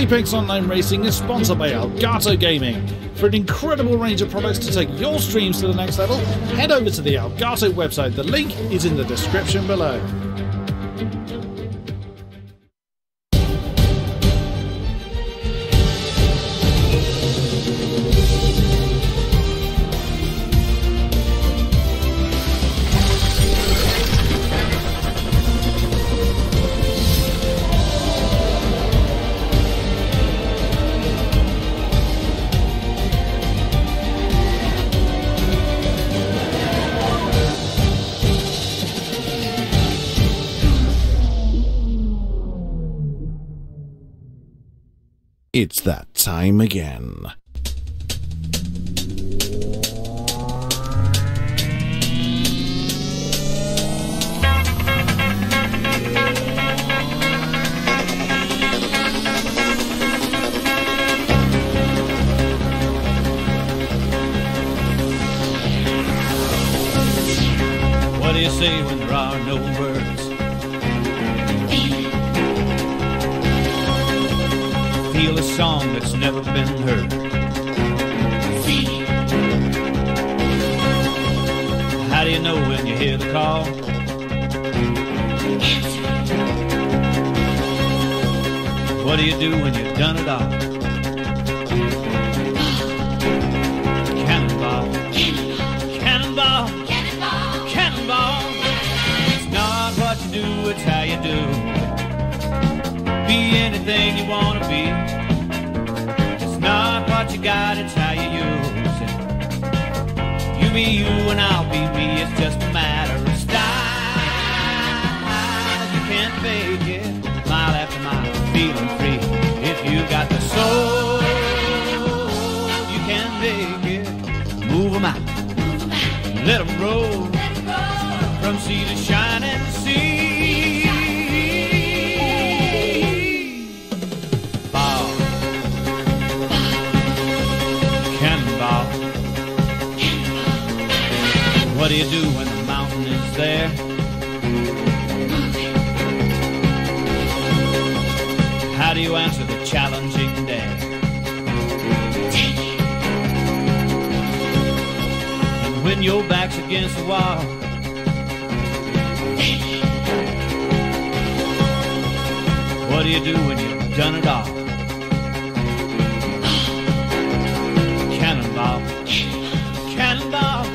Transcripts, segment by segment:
Apex Online Racing is sponsored by Elgato Gaming. For an incredible range of products to take your streams to the next level, head over to the Elgato website. The link is in the description below. It's that time again. What do you say when there are no words? Feel a song that's never been heard. How do you know when you hear the call? What do you do when you've done it all? Cannonball, cannonball, cannonball, cannonball. It's not what you do, it's how you do. Be anything you want to be. It's not what you got, it's how you use it. You be you and I'll be me. It's just a matter of style. You can't fake it. Mile after mile, feeling free. If you got the soul, you can make it. Move 'em out, let 'em roll, from sea to shining sea. What do you do when the mountain is there? How do you answer the challenging day? And when your back's against the wall, what do you do when you've done it all? Cannonball, cannonball,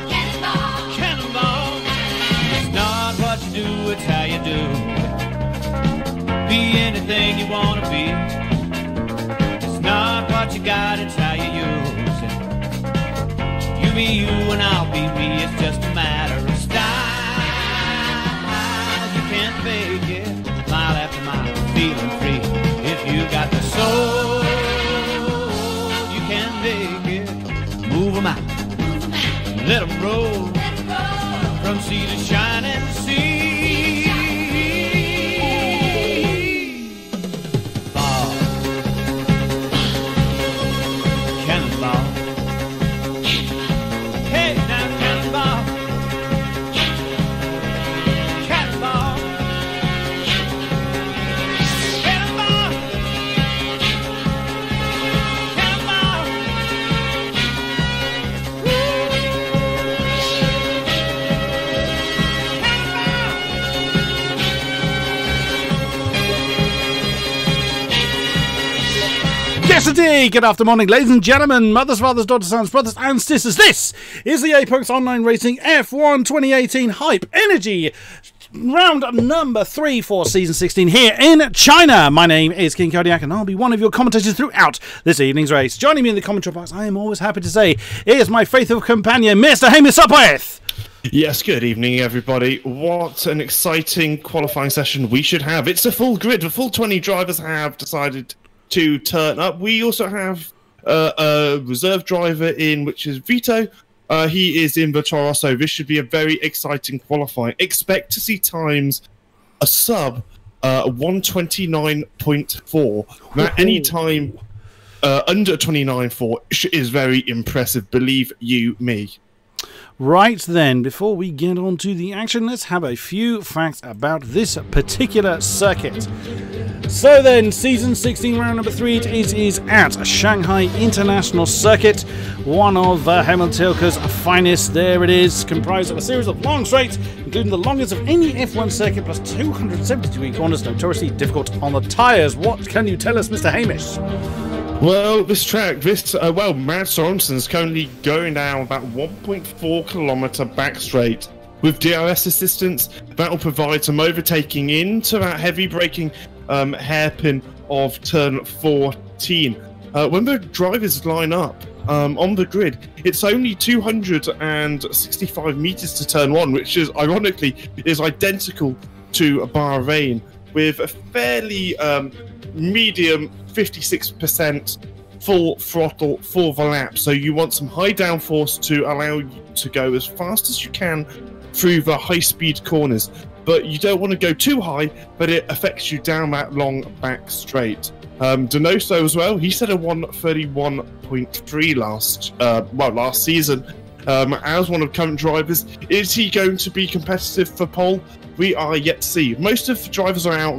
it's how you do. Be anything you want to be. It's not what you got, it's how you use it. You be you and I'll be me. It's just a matter of style. You can't fake it. Mile after mile, feeling free. If you got the soul, you can make it. Move 'em out, let 'em roll, from sea to shining sea. Yes, indeed. Good afternoon, morning, ladies and gentlemen, mothers, fathers, daughters, sons, brothers, and sisters. This is the Apex Online Racing F1 2018 Hype Energy round number 3 for season 16 here in China. My name is King-Kodiak, and I'll be one of your commentators throughout this evening's race. Joining me in the commentary box, I am always happy to say, is my faithful companion, Mr. Hamish Sopwith. Yes, good evening, everybody. What an exciting qualifying session we should have. It's a full grid. The full 20 drivers have decided to turn up. We also have a reserve driver in, which is Vito. He is in the Toro, so this should be a very exciting qualifying. Expect to see times a sub 129.4. Now, any time under 29.4 is very impressive, believe you me. Right then, before we get on to the action, let's have a few facts about this particular circuit. So then, season 16, round number 3, it is at Shanghai International Circuit, one of Hamilton's finest. There it is, comprised of a series of long straights, including the longest of any F1 circuit, plus 270-degree corners, notoriously difficult on the tyres. What can you tell us, Mr. Hamish? Well, this track, Matt Sorensen's currently going down about 1.4 kilometre back straight. With DRS assistance, that will provide some overtaking into that heavy braking hairpin of turn 14. When the drivers line up on the grid, it's only 265 meters to turn 1, which is ironically is identical to Bahrain, with a fairly medium 56% full throttle for the lap. So you want some high downforce to allow you to go as fast as you can through the high-speed corners, but you don't want to go too high, but it affects you down that long back straight. Donoso as well, he set a 131.3 last season. As one of current drivers, is he going to be competitive for pole? We are yet to see. Most of the drivers are out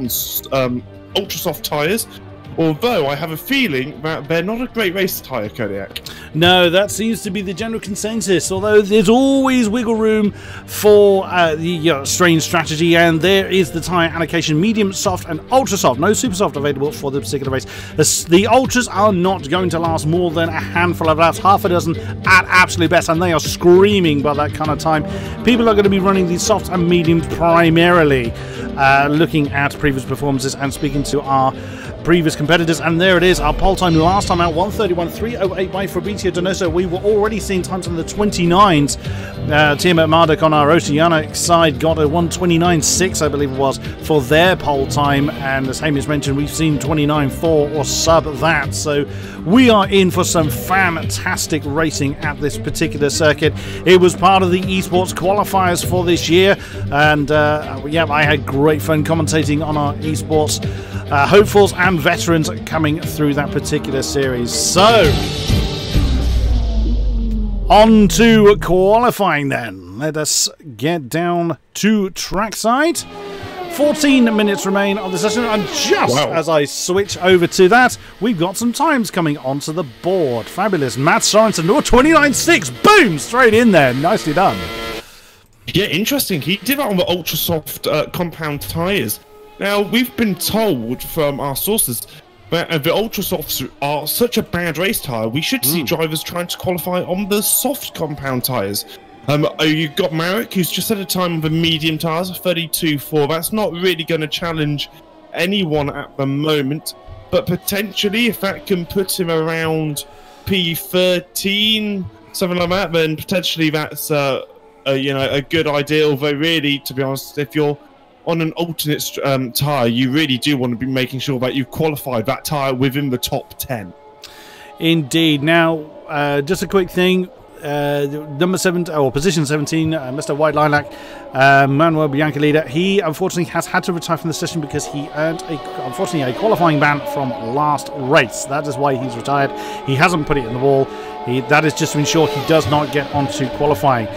on ultra soft tyres, although I have a feeling that they're not a great race tyre, Kodiak. No, that seems to be the general consensus, although there's always wiggle room for the strange strategy, and there is the tyre allocation: medium, soft and ultra soft. No super soft available for the particular race. The ultras are not going to last more than a handful of laps, half a dozen at absolute best, and they are screaming by that kind of time. People are going to be running these softs and mediums primarily, looking at previous performances and speaking to our previous competitors, and there it is, our pole time last time out, 1:31.308 by Fabrizio Donoso. We were already seeing times in the 29s. Tiamat Marduk on our Oceanic side got a 1:29.6, I believe it was, for their pole time, and as Hamish mentioned, we've seen 29.4 or sub that, so we are in for some fantastic racing at this particular circuit. It was part of the esports qualifiers for this year, and yeah, I had great fun commentating on our esports hopefuls and veterans coming through that particular series. So, on to qualifying then. Let us get down to trackside. 14 minutes remain of the session, and just as I switch over to that, we've got some times coming onto the board. Fabulous. Matt Sorensen, 29.6, boom, straight in there. Nicely done. Yeah, interesting. He did that on the ultra soft compound tyres. Now, we've been told from our sources that the ultra softs are such a bad race tyre, we should see drivers trying to qualify on the soft compound tyres. You've got Marek, who's just at a time of the medium tyres, 32.4. That's not really going to challenge anyone at the moment, but potentially, if that can put him around P13, something like that, then potentially that's a good idea. Although, really, to be honest, if you're on an alternate tyre, you really do want to be making sure that you've qualified that tyre within the top 10. Indeed. Now, just a quick thing. Number 7, or position 17, Mr. White Lilac, Manuel Biancalida, he unfortunately has had to retire from the session because he earned unfortunately a qualifying ban from last race. That is why he's retired. He hasn't put it in the wall. That is just to ensure he does not get onto qualifying.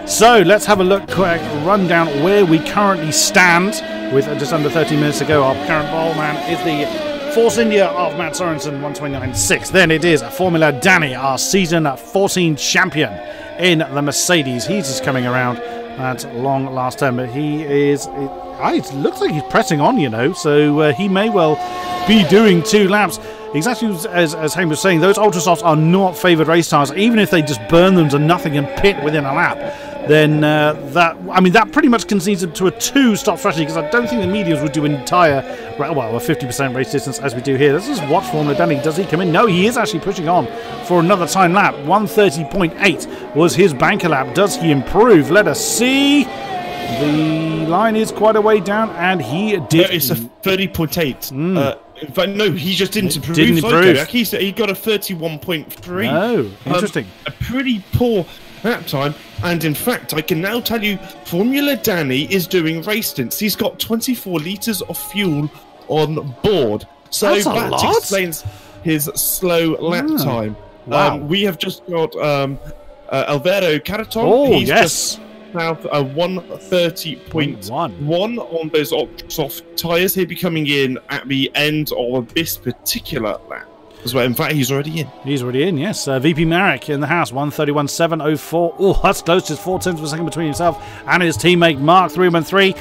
So let's have a look, quick rundown where we currently stand with just under 13 minutes to go. Our current pole man is the Force India of Matt Sorensen, 1:29.6. Then it is Formula Danny, our season 14 champion in the Mercedes. He's just coming around at long last term, but he is, it looks like he's pressing on, so he may well be doing 2 laps. Exactly as Hamish was saying, those ultra softs are not favoured race tyres. Even if they just burn them to nothing and pit within a lap, then that pretty much concedes them to a 2-stop strategy, because I don't think the mediums would do a 50% race distance as we do here. Let's just watch Formula Danny. Does he come in? No, he is actually pushing on for another time lap. 1:30.8 was his banker lap. Does he improve? Let us see. The line is quite a way down, and he did. No, it's a 30.8. But no, he just didn't improve. Didn't improve. He got a 31.3. Oh, interesting. A pretty poor lap time, and in fact, I can now tell you, Formula Danny is doing race stints. He's got 24 litres of fuel on board. So that explains his slow lap time. Wow. We have just got Alvaro Caraton. Oh, He's yes. South 130.1 on those soft tyres. He'll be coming in at the end of this particular lap as well. In fact, he's already in. He's already in, yes. VP Marek in the house, 131.704. Oh, that's close, just 0.4 of a second between himself and his teammate Mark 313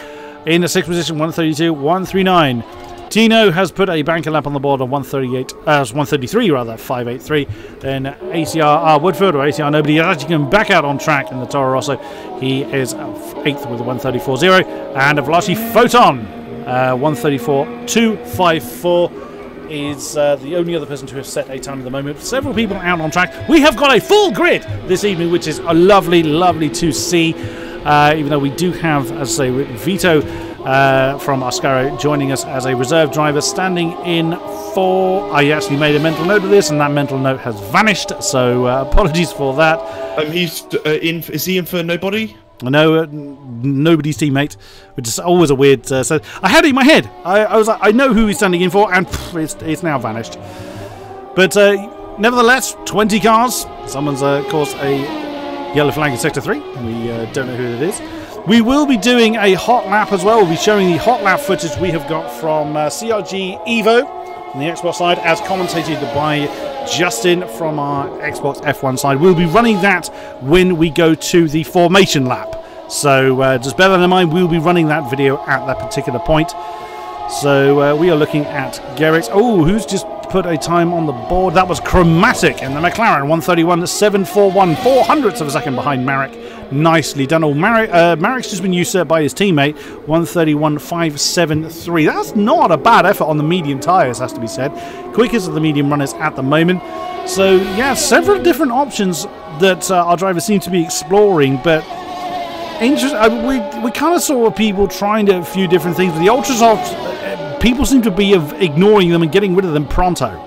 in the 6th position, 132.139. Tino has put a banker lap on the board of 133 rather, 583. Then ACR Woodford, or ACR Nobody, is actually going back out on track in the Toro Rosso. He is 8th with a 134.0. And Vlachi Photon, 134.254, is the only other person to have set a time at the moment. Several people out on track. We have got a full grid this evening, which is a lovely, lovely to see. Even though we do have, as I say, Vito from Oscaro joining us as a reserve driver, standing in for... I actually made a mental note of this, and that mental note has vanished, so apologies for that. He's in. Is he in for nobody? No, nobody's teammate, which is always a weird... so I had it in my head. I was like, I know who he's standing in for, and it's now vanished. But nevertheless, 20 cars. Someone's, of course, a yellow flag in Sector 3. We don't know who it is. We will be doing a hot lap as well. We'll be showing the hot lap footage we have got from CRG Evo on the Xbox side, as commentated by Justin from our Xbox F1 side. We'll be running that when we go to the formation lap. So just bear that in mind, we'll be running that video at that particular point. So we are looking at Garrett. Oh, who's just put a time on the board? That was Chromatic in the McLaren, 131.741, 0.04 of a second behind Marek. Nicely done. Oh, Marek's just been usurped by his teammate, 131.573. That's not a bad effort on the medium tyres, has to be said. Quickest of the medium runners at the moment. So, yeah, several different options that our drivers seem to be exploring, but we kind of saw people trying a few different things. But the Ultrasoft, people seem to be ignoring them and getting rid of them pronto.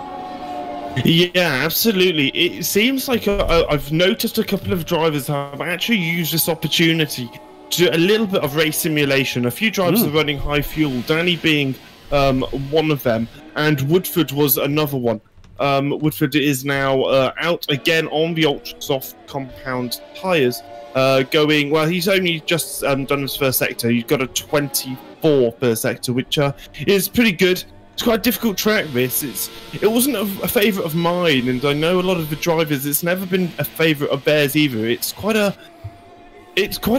Yeah, absolutely. It seems like I've noticed a couple of drivers have actually used this opportunity to do a little bit of race simulation. A few drivers are running high fuel, Danny being one of them, and Woodford was another one. Woodford is now out again on the Ultrasoft compound tyres, going... Well, he's only just done his first sector. He's got a 24 per sector, which is pretty good. It's quite a difficult track, this. It wasn't a favourite of mine, and I know a lot of the drivers, it's never been a favourite of theirs either. It's quite a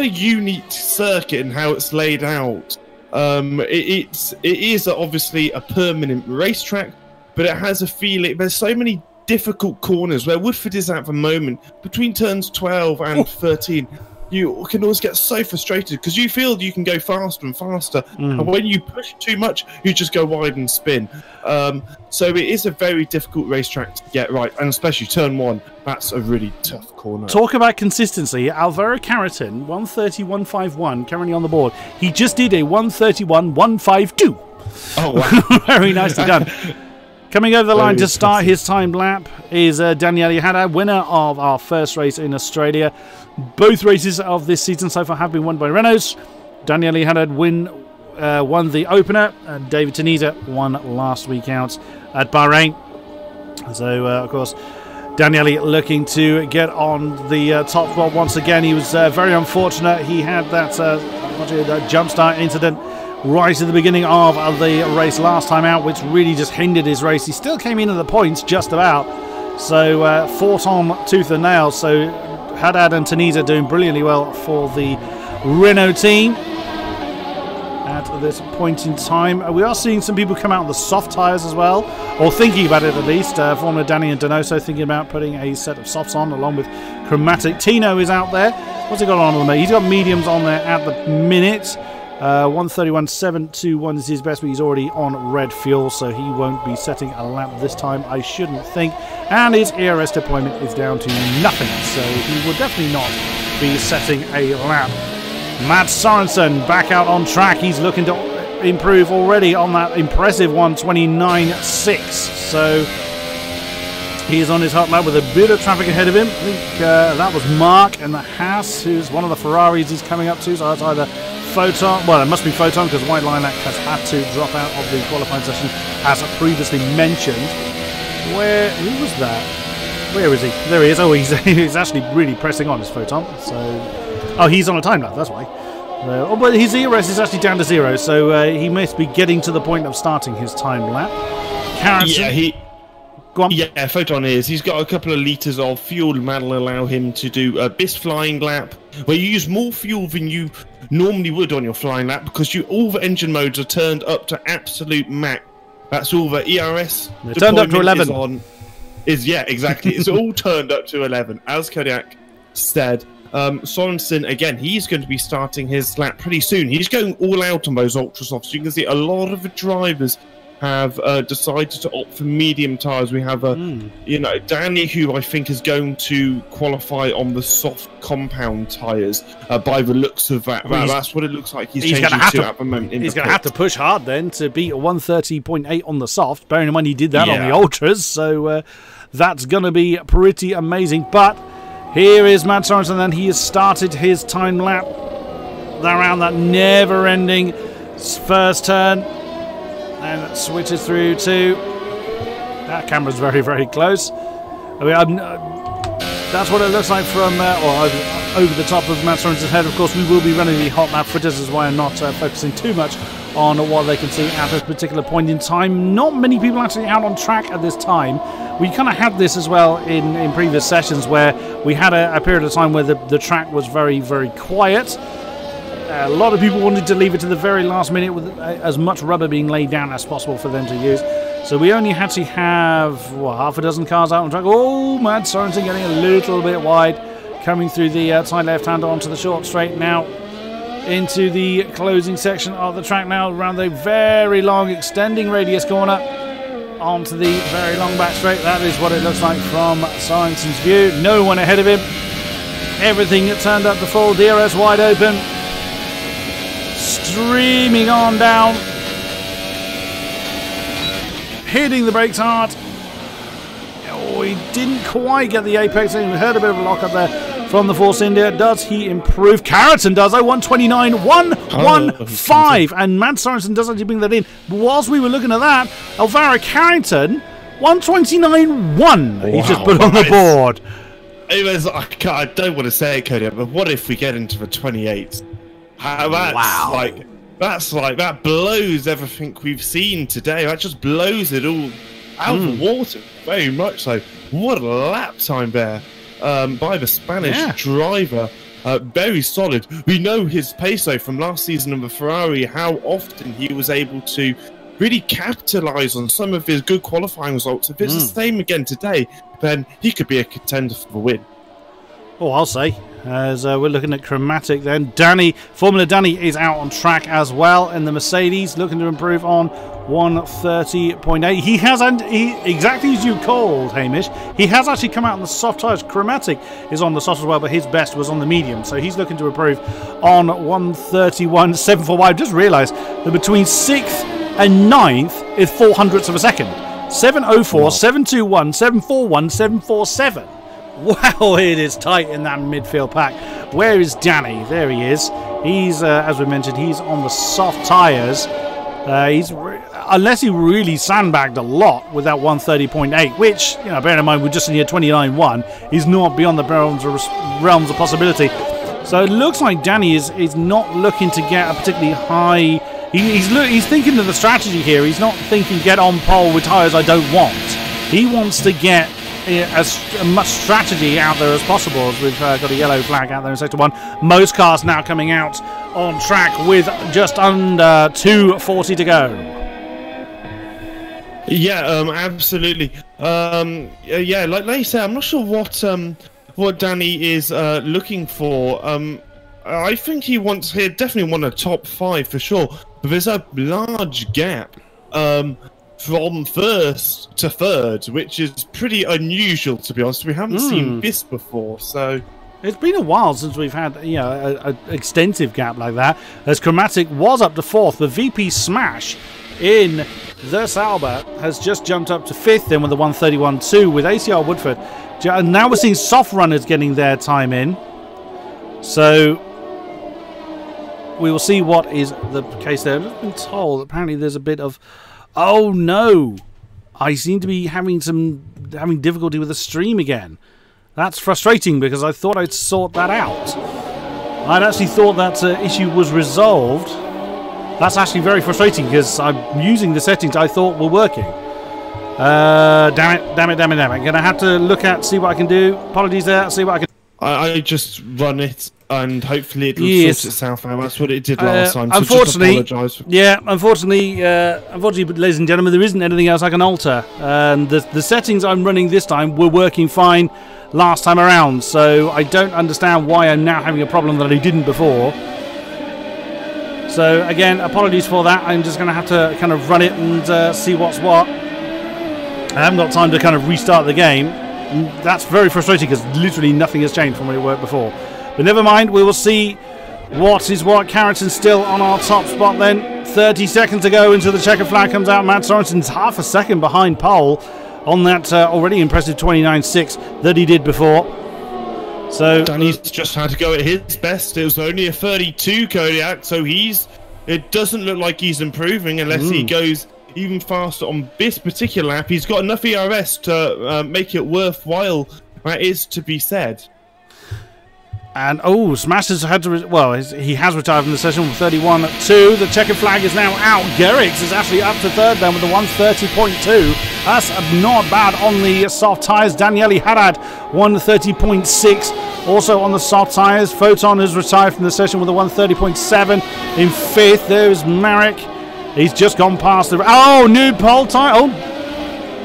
unique circuit in how it's laid out. It is obviously a permanent racetrack, but it has a feeling... There's so many difficult corners where Woodford is at the moment, between turns 12 and 13. You can always get so frustrated because you feel you can go faster and faster, and when you push too much, you just go wide and spin. So it is a very difficult racetrack to get right, and especially turn 1. That's a really tough corner. Talk about consistency. Alvaro Carreton, 130.151, currently on the board. He just did a 131.152. Oh, wow. Very nicely done. Coming over the line to start his timed lap is Daniele Haddad, winner of our first race in Australia. Both races of this season so far have been won by Renaults. Daniele Haddad won the opener, and David Teniza won last week out at Bahrain. So, of course, Daniele looking to get on the top spot once again. He was very unfortunate. He had that jump start incident right at the beginning of the race last time out, which really just hindered his race. He still came in at the points just about, so fought on tooth and nail. So Haddad and Teniza doing brilliantly well for the Renault team at this point in time. We are seeing some people come out on the soft tyres as well, or thinking about it at least. Former Danny and Donoso thinking about putting a set of softs on along with Chromatic. Tino is out there. What's he got on at the minute? He's got mediums on there at the minute. 131.721 is his best, but he's already on red fuel, so he won't be setting a lap this time, I shouldn't think. And his ERS deployment is down to nothing, so he will definitely not be setting a lap. Matt Sorensen back out on track. He's looking to improve already on that impressive 129.6. So he is on his hot lap with a bit of traffic ahead of him. I think that was Mark and the Haas, who's one of the Ferraris he's coming up to. So that's either Photon, well, it must be Photon because White Lilac has had to drop out of the qualifying session, as previously mentioned. Who was that? Where is he? There he is. Oh, he's actually really pressing on his Photon. So, Oh, he's on a time lap, that's why. Oh, but his ERS is actually down to 0, so he must be getting to the point of starting his time lap. Carrington. Go on. Yeah, Photon is. He's got a couple of litres of fuel and that'll allow him to do a BIS flying lap, where you use more fuel than you normally would on your flying lap because all the engine modes are turned up to absolute max. That's all the ERS. They're turned up to 11. Yeah, exactly. It's all turned up to 11, as Kodiak said. Sorensen, again, he's going to be starting his lap pretty soon. He's going all out on those ultra softs. You can see a lot of the drivers have decided to opt for medium tyres. We have, Danny, who I think is going to qualify on the soft compound tyres by the looks of that. That's what it looks like he's changing to at the moment. He's going to have to push hard then to beat a 130.8 on the soft, bearing in mind he did that on the ultras, so that's going to be pretty amazing. But here is Matt Sorensen, and he has started his time lap around that never-ending first turn. And it switches through to... That camera's very, very close. I mean, that's what it looks like from over the top of Matt Sorensen's head. Of course, we will be running the hot lap footage, is why I'm not focusing too much on what they can see at this particular point in time. Not many people actually out on track at this time. We kind of had this as well in previous sessions where we had a period of time where the track was very, very quiet. A lot of people wanted to leave it to the very last minute with as much rubber being laid down as possible for them to use. So we only actually have half a dozen cars out on track. Oh, Matt Sorensen getting a little bit wide, coming through the side left-hander onto the short straight now, into the closing section of the track now, around the very long extending radius corner, onto the very long back straight. That is what it looks like from Sorensen's view. No one ahead of him. Everything turned up to full, DRS wide open. Streaming on down, hitting the brakes hard. Oh, he didn't quite get the apex in. We heard a bit of a lock up there from the Force India. Does he improve? Carrington does. 129, 115, and Matt Sorensen does actually bring that in. But whilst we were looking at that, Elvira Carrington 129.1. He just put on the board. It was. I don't want to say it, Cody, but what if we get into the 28s? That blows everything we've seen today. That just blows it all out of the water, very much so. What a lap time there by the Spanish driver. Very solid. We know his pace though from last season of the Ferrari, how often he was able to really capitalise on some of his good qualifying results. If it's the same again today, then he could be a contender for the win. Oh, I'll say. As we're looking at Chromatic then. Formula Danny is out on track as well in the Mercedes, looking to improve on 130.8. He has, exactly as you called, Hamish, he has actually come out on the soft tyres. Chromatic is on the soft as well, but his best was on the medium, so he's looking to improve on 131.74. I just realised that between 6th and 9th is 0.04 of a second. 704, 721, 741, 747. Wow, it is tight in that midfield pack. Where is Danny? There he is. He's, as we mentioned, he's on the soft tyres. Unless he really sandbagged a lot with that 130.8, which, bear in mind, we're just in here 29.1, is not beyond the realms of possibility. So it looks like Danny is not looking to get a particularly high... He's thinking of the strategy here. He's not thinking get on pole with tyres I don't want. He wants to get as much strategy out there as possible, as we've got a yellow flag out there in Sector 1. Most cars now coming out on track with just under 240 to go. Yeah, absolutely. Yeah, like you say, I'm not sure what Danny is looking for. I think he definitely wants a top 5 for sure, but there's a large gap from first to third, which is pretty unusual, to be honest. We haven't seen this before, so... It's been a while since we've had, an extensive gap like that, as Chromatic was up to 4th, but VP Smash in the Sauber has just jumped up to 5th then with the 131.2 with ACR Woodford. And now we're seeing soft runners getting their time in. So we will see what is the case there. I've just been told apparently there's a bit of... Oh no! I seem to be having difficulty with the stream again. That's frustrating because I thought I'd sort that out. I'd actually thought that issue was resolved. That's actually very frustrating because I'm using the settings I thought were working. Damn it. Gonna have to look at, see what I can do. Apologies there, see what I can. I just run it and hopefully it'll sort itself out. That's what it did last time. So Unfortunately, just unfortunately, ladies and gentlemen, there isn't anything else I can alter. The settings I'm running this time were working fine last time around, so I don't understand why I'm now having a problem that I didn't before. So again, apologies for that. I'm just going to have to kind of run it and see what's what. I haven't got time to kind of restart the game. And that's very frustrating because literally nothing has changed from when it worked before. But never mind, we will see what is what. Carrington's still on our top spot then. 30 seconds to go until the checker flag comes out. Matt Sorensen's half a second behind pole on that already impressive 29.6 that he did before. So Danny's just had to go at his best. It was only a 32 Kodiak, so it doesn't look like he's improving unless he goes even faster on this particular lap. He's got enough ERS to make it worthwhile. That is to be said. And Smashers had to he has retired from the session with 31.2. The checkered flag is now out. Gerrits is actually up to third then with a 130.2. That's not bad on the soft tyres. Daniele Haddad 130.6. Also on the soft tyres. Photon has retired from the session with a 130.7. In fifth, there's Marek. He's just gone past the... new pole time.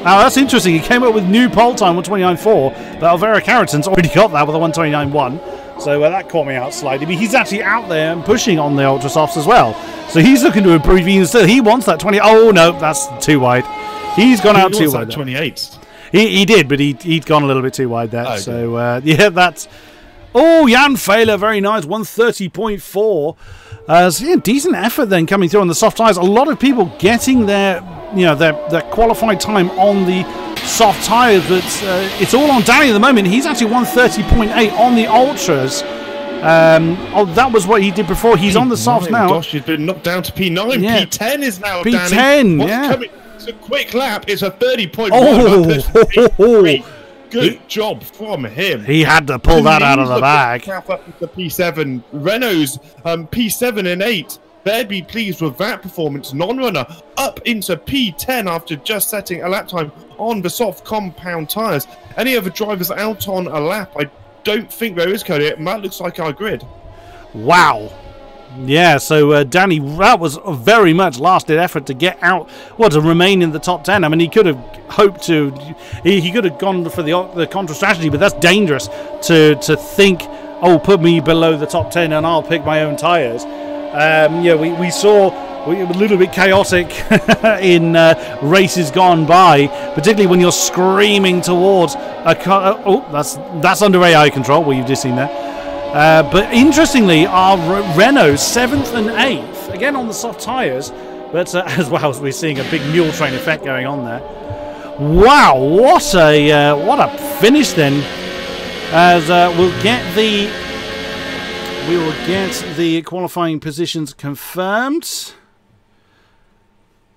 Now that's interesting. He came up with new pole time, 129.4. But Alvaro Carrington's already got that with a 129.1. So that caught me out slightly. But he's actually out there and pushing on the Ultra Softs as well. So he's looking to improve even still. He wants that 20... Oh, no, that's too wide. He's gone out too wide. 28. He did, but he'd gone a little bit too wide there. Okay. So, yeah, that's... Oh, Jan Fehler, very nice. 130.4. So, decent effort then coming through on the soft tyres. A lot of people getting their qualified time on the soft tyres, but it's all on Danny at the moment. He's actually 130.8 on the ultras. That was what he did before. He's on the softs now. Gosh, he's been knocked down to P9. Yeah. P10 is now P10, Danny. yeah. Coming? It's a quick lap. It's a 30.1. Good job from him. He had to pull that out of the bag. Up into P7. Renault's P7 and 8. They'd be pleased with that performance. Non-runner up into P10 after just setting a lap time on the soft compound tyres. Any other drivers out on a lap? I don't think there is, Cody. That looks like our grid. Wow. Yeah, so Danny, that was a very much last-ditch effort to get out, to remain in the top 10. I mean, he could have hoped to, he could have gone for the contra strategy, but that's dangerous to think, put me below the top 10 and I'll pick my own tyres. We saw a little bit chaotic in races gone by, particularly when you're screaming towards a car. That's under AI control, what you've just seen there. But interestingly, our Renault 7th and 8th, again on the soft tyres, but as well as we're seeing a big mule train effect going on there. Wow, what a finish then! As we will get the qualifying positions confirmed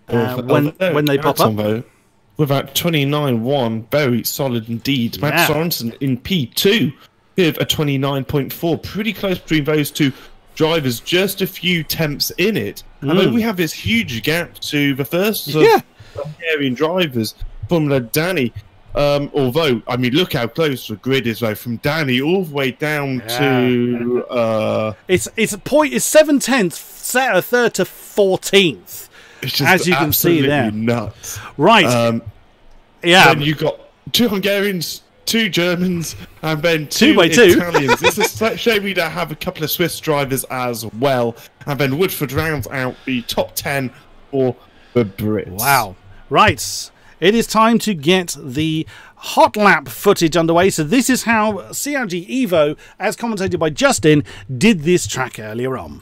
when they pop up. With that 29.1, very solid indeed. Matt Sorensen in P2. With a 29.4, pretty close between those two drivers, just a few tenths in it. I mean, we have this huge gap to the first of Hungarian drivers, Formula Danny. Although, I mean, look how close the grid is, though, from Danny all the way down to... It's 7/10, set a third to 14th, it's just as you can see there. Nuts. Right. Then you got 2 Hungarians, 2 Germans, and then 2 Italians. It's a shame we don't have a couple of Swiss drivers as well. And then Woodford rounds out the top 10 for the Brits. Wow. Right. It is time to get the hot lap footage underway. So this is how CRG Evo, as commentated by Justin, did this track earlier on.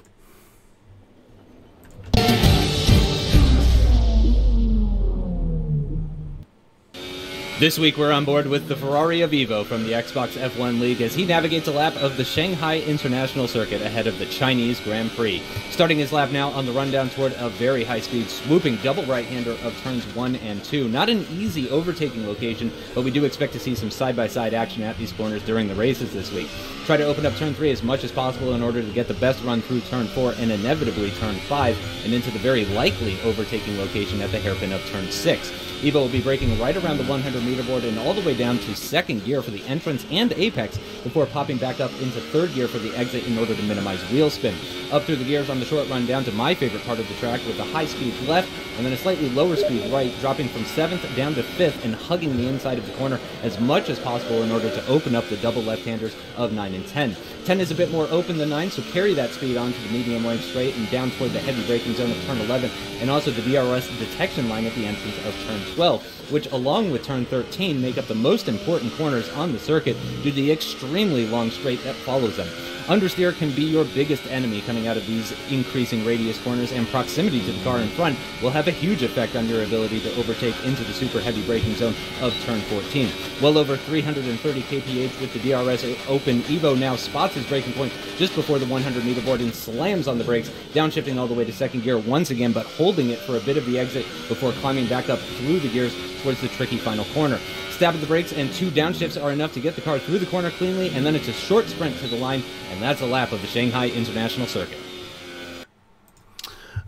This week we're on board with the Ferrari of Evo from the Xbox F1 League as he navigates a lap of the Shanghai International Circuit ahead of the Chinese Grand Prix. Starting his lap now on the rundown toward a very high-speed, swooping double right-hander of turns 1 and 2. Not an easy overtaking location, but we do expect to see some side-by-side action at these corners during the races this week. Try to open up turn 3 as much as possible in order to get the best run through turn 4 and inevitably turn 5 and into the very likely overtaking location at the hairpin of turn 6. Evo will be braking right around the 100-meter board and all the way down to second gear for the entrance and apex before popping back up into third gear for the exit in order to minimize wheel spin. Up through the gears on the short run down to my favorite part of the track with a high-speed left and then a slightly lower speed right, dropping from 7th down to 5th and hugging the inside of the corner as much as possible in order to open up the double left-handers of 9 and 10. 10 is a bit more open than 9, so carry that speed on to the medium length straight and down toward the heavy braking zone of turn 11 and also the DRS detection line at the entrance of turn 12, which along with turn 13 make up the most important corners on the circuit due to the extremely long straight that follows them. Understeer can be your biggest enemy coming out of these increasing radius corners, and proximity to the car in front will have a huge effect on your ability to overtake into the super heavy braking zone of turn 14. Well over 330 kph with the DRS open, Evo now spots his braking point just before the 100-meter board and slams on the brakes, downshifting all the way to second gear once again, but holding it for a bit of the exit before climbing back up through the gears towards the tricky final corner. Stab of the brakes and 2 downshifts are enough to get the car through the corner cleanly, and then it's a short sprint to the line, and that's a lap of the Shanghai International Circuit.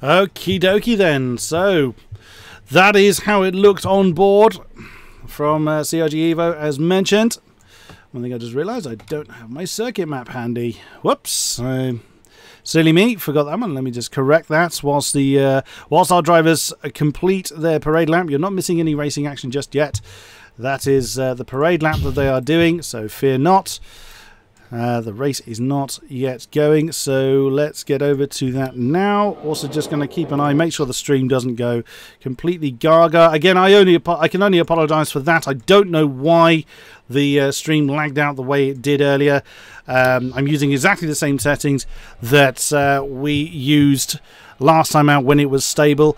Okie dokie then. So that is how it looked on board from CRG Evo as mentioned. One thing I just realised, I don't have my circuit map handy. Whoops. Silly me, forgot that one. Let me just correct that. Whilst our drivers complete their parade lap, you're not missing any racing action just yet. That is the parade lap that they are doing, so fear not. The race is not yet going, so let's get over to that now. Also just going to keep an eye, make sure the stream doesn't go completely gaga. Again, I can only apologise for that. I don't know why the stream lagged out the way it did earlier. I'm using exactly the same settings that we used last time out when it was stable,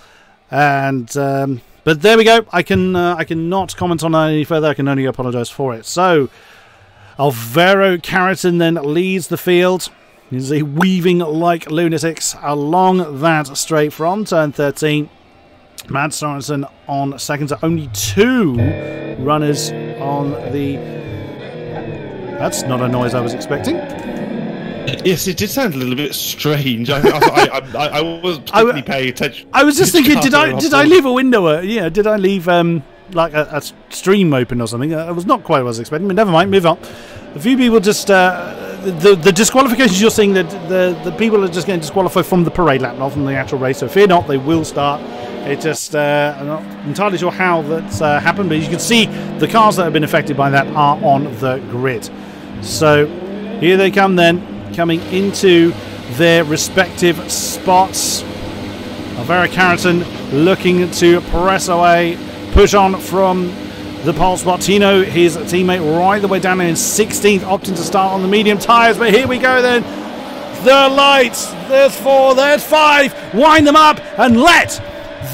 and but there we go. I cannot comment on that any further. I can only apologise for it. So Alvaro Carreton then leads the field. He's weaving like lunatics along that straight from turn 13. Mads Sorensen on second. So only 2 runners on the... That's not a noise I was expecting. Yes, it did sound a little bit strange. I wasn't particularly paying attention. I was just thinking, did I leave a window? Did I leave like a stream open or something? It was not quite what I was expecting, but never mind, move on. A few people just the disqualifications you're seeing, that the people are just getting disqualified from the parade lap, not from the actual race. So fear not, they will start. It just I'm not entirely sure how that's happened, but you can see the cars that have been affected by that are on the grid. So here they come then, coming into their respective spots. Alvaro Carreton looking to press away, push on from the pole spot. Tino, his teammate, right the way down in 16th, opting to start on the medium tyres. But here we go then. The lights. There's 4, there's 5. Wind them up and let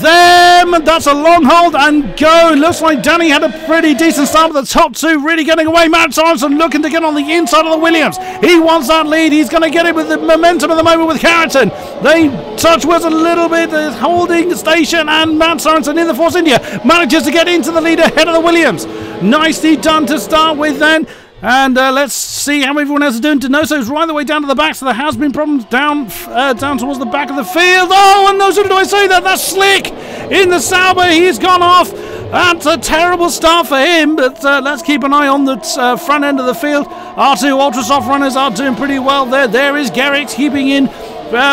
them. That's a long hold and go. Looks like Danny had a pretty decent start with the top 2 really getting away. Matt Sorensen looking to get on the inside of the Williams. He wants that lead. He's going to get it with the momentum at the moment with Carreton. They touch was a little bit holding station, and Matt Sorensen in the Force India manages to get into the lead ahead of the Williams. Nicely done to start with then. And let's see how everyone else is doing. Donoso's right the way down to the back, so there has been problems down towards the back of the field. Oh, and no sooner do I say that, that's Slick in the Sauber. He's gone off. That's a terrible start for him, but let's keep an eye on the front end of the field. Our 2 Ultrasoft runners are doing pretty well there. There is Garrett keeping in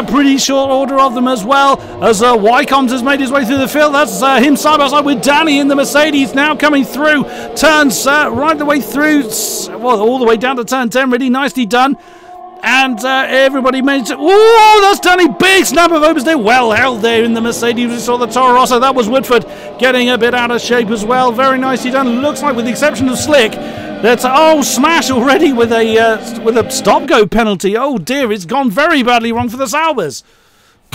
pretty short order of them as well, as Wycombs has made his way through the field. That's him side by side with Danny in the Mercedes, now coming through turns right the way through, well, all the way down to turn 10. Really nicely done. And everybody managed to... Oh, that's Danny. Big snap of oversteer. Well held there in the Mercedes. We saw the Toro Rosso. That was Woodford getting a bit out of shape as well. Very nicely done. Looks like, with the exception of Slick, that's smash already with a stop-go penalty. Oh dear, it's gone very badly wrong for the Saubers.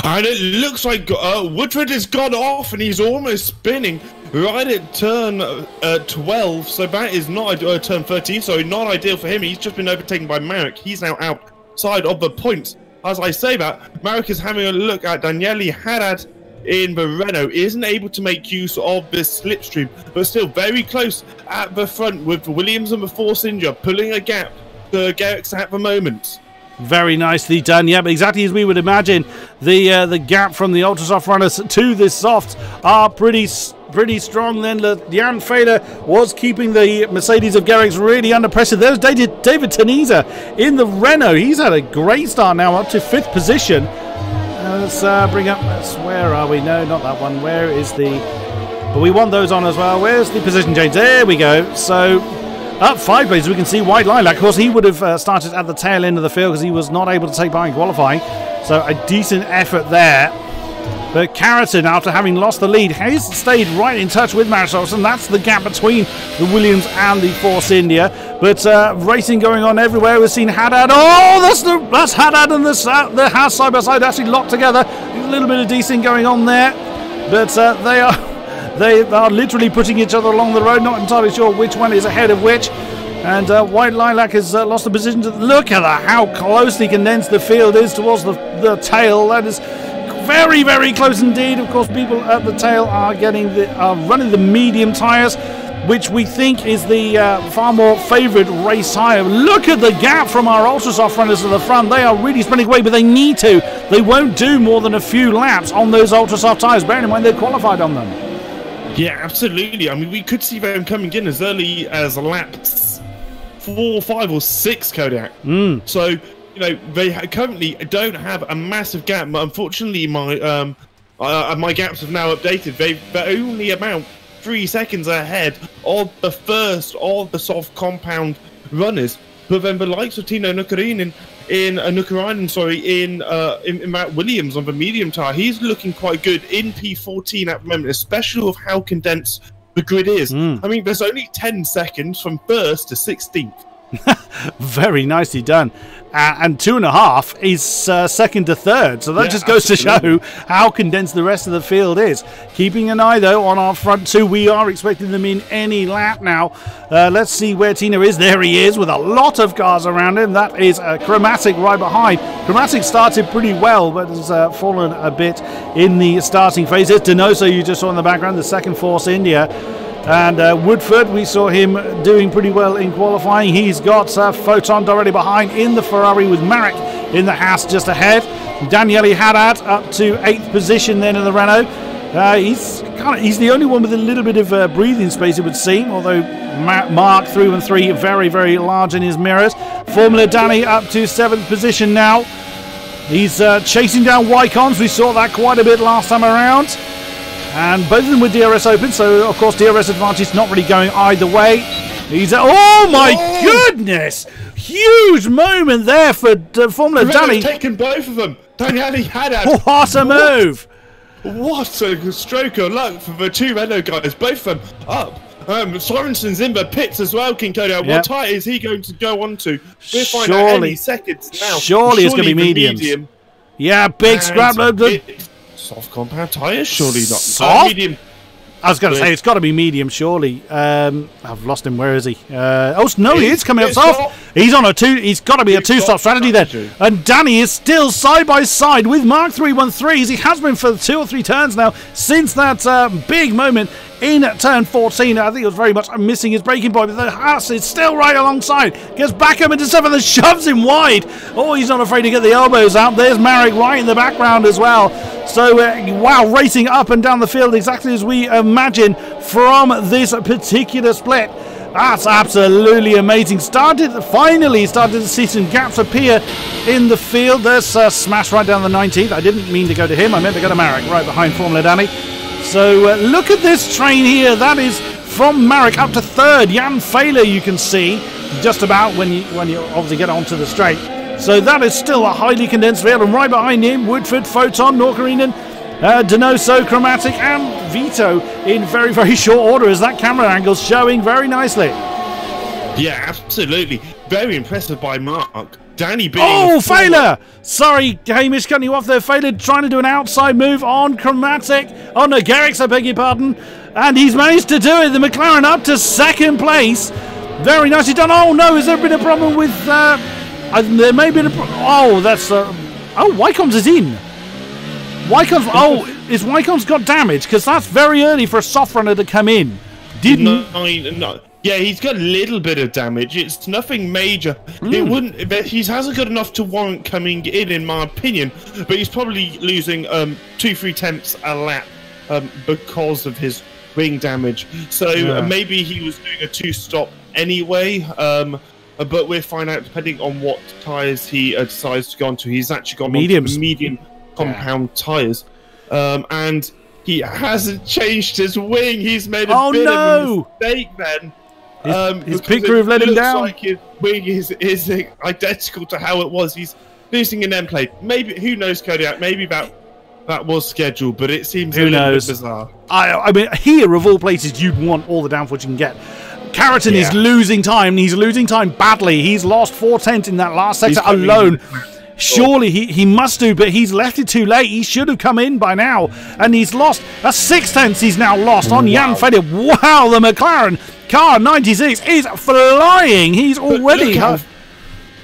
And it looks like Woodford has gone off and he's almost spinning. right at turn 12, so that is not turn 13, so not ideal for him. He's just been overtaken by Marek. He's now outside of the points. As I say that, Marek is having a look at Daniele Haddad in the Renault. He isn't able to make use of this slipstream, but still very close at the front with Williams and the Force India pulling a gap to Garrix at the moment. Very nicely done. Yeah, but exactly as we would imagine, the gap from the ultra soft runners to the soft are pretty strong. Then Jan Feder was keeping the Mercedes of Garrix really under pressure. There's David Teniza in the Renault. He's had a great start now, up to 5th position. Let's bring up. Where are we? No, not that one. Where is the? But we want those on as well. Where's the position change? There we go. So up 5 places, we can see White Lilac. Of course, he would have started at the tail end of the field because he was not able to take part in qualifying. So a decent effort there. But Carrington, after having lost the lead, has stayed right in touch with Marisol, and that's the gap between the Williams and the Force India. But racing going on everywhere. We've seen Haddad. Oh, that's Haddad and the Haas side by side actually locked together. A little bit of decent going on there, but they are literally putting each other along the road. Not entirely sure which one is ahead of which. And White Lilac has lost the position. Look at that! How closely condensed the field is towards the tail. That is very, very close indeed. Of course, people at the tail are running the medium tyres, which we think is the far more favoured race tyre. Look at the gap from our ultra soft runners at the front. They are really sprinting away, but they need to. They won't do more than a few laps on those ultra soft tyres, bearing in mind they're qualified on them. Yeah, absolutely. I mean, we could see them coming in as early as laps 4, 5, or 6, Kodiak. So, you know, they currently don't have a massive gap, but unfortunately my gaps have now updated. They're only about 3 seconds ahead of the first of the soft compound runners. But then the likes of Tino Nukarinen in Matt Williams on the medium tyre, he's looking quite good in P14 at the moment, especially with how condensed the grid is. I mean, there's only 10 seconds from 1st to 16th. Very nicely done. And 2.5 is 2nd to 3rd. So that just goes to show how condensed the rest of the field is. Keeping an eye, though, on our front two. We are expecting them in any lap now. Let's see where Tino is. There he is with a lot of cars around him. That is Chromatic right behind. Chromatic started pretty well, but has fallen a bit in the starting phase. It's Denoso you just saw in the background, the second Force India. And Woodford, we saw him doing pretty well in qualifying. He's got Photon directly behind in the Ferrari with Marek in the Haas just ahead. Daniele Haddad up to 8th position then in the Renault. He's the only one with a little bit of breathing space, it would seem, although Mark through and 3 very, very large in his mirrors. Formula Danny up to 7th position now. He's chasing down Wycons. We saw that quite a bit last time around. And both of them with DRS open, so of course DRS advantage not really going either way. He's oh my goodness! Huge moment there for Formula Danny. Taken both of them. Daniele Haddad. What a move! What a stroke of luck for the 2 Renault guys. Both of them up. Sorensen's in the pits as well, King-Kodiak. What tyre is he going to go on to? We'll find out any seconds now. Surely it's going to be mediums. Yeah, big scrap load. Soft compound tyres, surely not. Soft? Medium. I was going to say, it's got to be medium, surely. I've lost him. Where is he? Oh, no, he is coming up soft. He's on a 2. He's got to be a 2-stop strategy then. And Danny is still side by side with Mark 313, as he has been for 2 or 3 turns now since that big moment in turn 14. I think it was very much missing his braking point, but the Haas is still right alongside. Gets back up into 7th and shoves him wide. Oh, he's not afraid to get the elbows out. There's Marek right in the background as well. So, wow, racing up and down the field exactly as we imagine from this particular split. That's absolutely amazing. Finally started to see some gaps appear in the field. There's Smash right down the 19th. I didn't mean to go to him. I meant to go to Marek right behind Formula Danny. So look at this train here. That is from Marek up to 3rd. Jan Fehler you can see just about when you obviously get onto the straight. So that is still a highly condensed field. And right behind him, Woodford, Photon, Norkarinen, Denoso, Chromatic and Vito in very, very short order, as that camera angle's showing very nicely. Yeah, absolutely. Very impressive by Mark. Danny being... Oh, Fehler! Sorry, Hamish, cutting you off there. Fehler trying to do an outside move on Chromatic. Oh, no, Garrix, I beg your pardon. And he's managed to do it. The McLaren up to second place. Very nicely done. Oh no, has there been a problem with... there may have been a oh, that's... oh, Wycombe's is in. Wycombe's... Oh, is Wycombe's got damage? Because that's very early for a soft runner to come in. Didn't... No. Yeah, he's got a little bit of damage. It's nothing major. It wouldn't... He hasn't got enough to warrant coming in my opinion. But he's probably losing 2-3 tenths a lap because of his wing damage. So maybe he was doing a 2-stop anyway. But we'll find out depending on what tyres he decides to go onto. He's actually got medium compound tyres. And he hasn't changed his wing. He's made a bit of a mistake then. His pit crew have let him down. Like his wing is identical to how it was. He's losing an end plate. Maybe, who knows, Kodiak? Maybe that was scheduled, but it seems a little bit bizarre. I mean, here of all places, you'd want all the downforce you can get. Carrington is losing time. He's losing time badly. He's lost 4 tenths in that last sector alone. Surely he must do, but he's left it too late. He should have come in by now, and he's lost. That's 6 tenths he's now lost on Jan Feder. Wow, the McLaren car 96 is flying. He's already...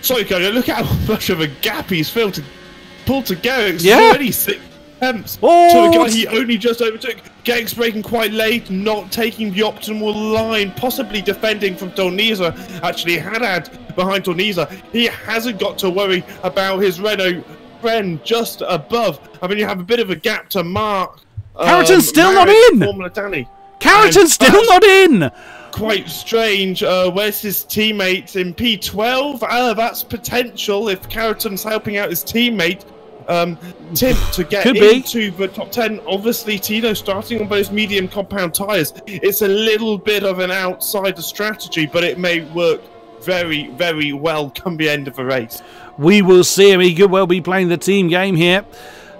Sorry, Cody, look how much of a gap he's pulled to Garrick's. Already 6 tenths. So the guy he only just overtook. Garrick's braking quite late, not taking the optimal line, possibly defending from Torniza. Actually, Haddad behind Torniza. He hasn't got to worry about his Renault friend just above. I mean, you have a bit of a gap to mark. Carrington's still not in. Formula Danny. Carrington's still not in. Quite strange. Where's his teammate in P12? That's potential if Carrington's helping out his teammate. Tim to get into the top 10. Obviously, Tino starting on those medium compound tyres. It's a little bit of an outsider strategy, but it may work very, very well come the end of the race. We will see him. He could well be playing the team game here.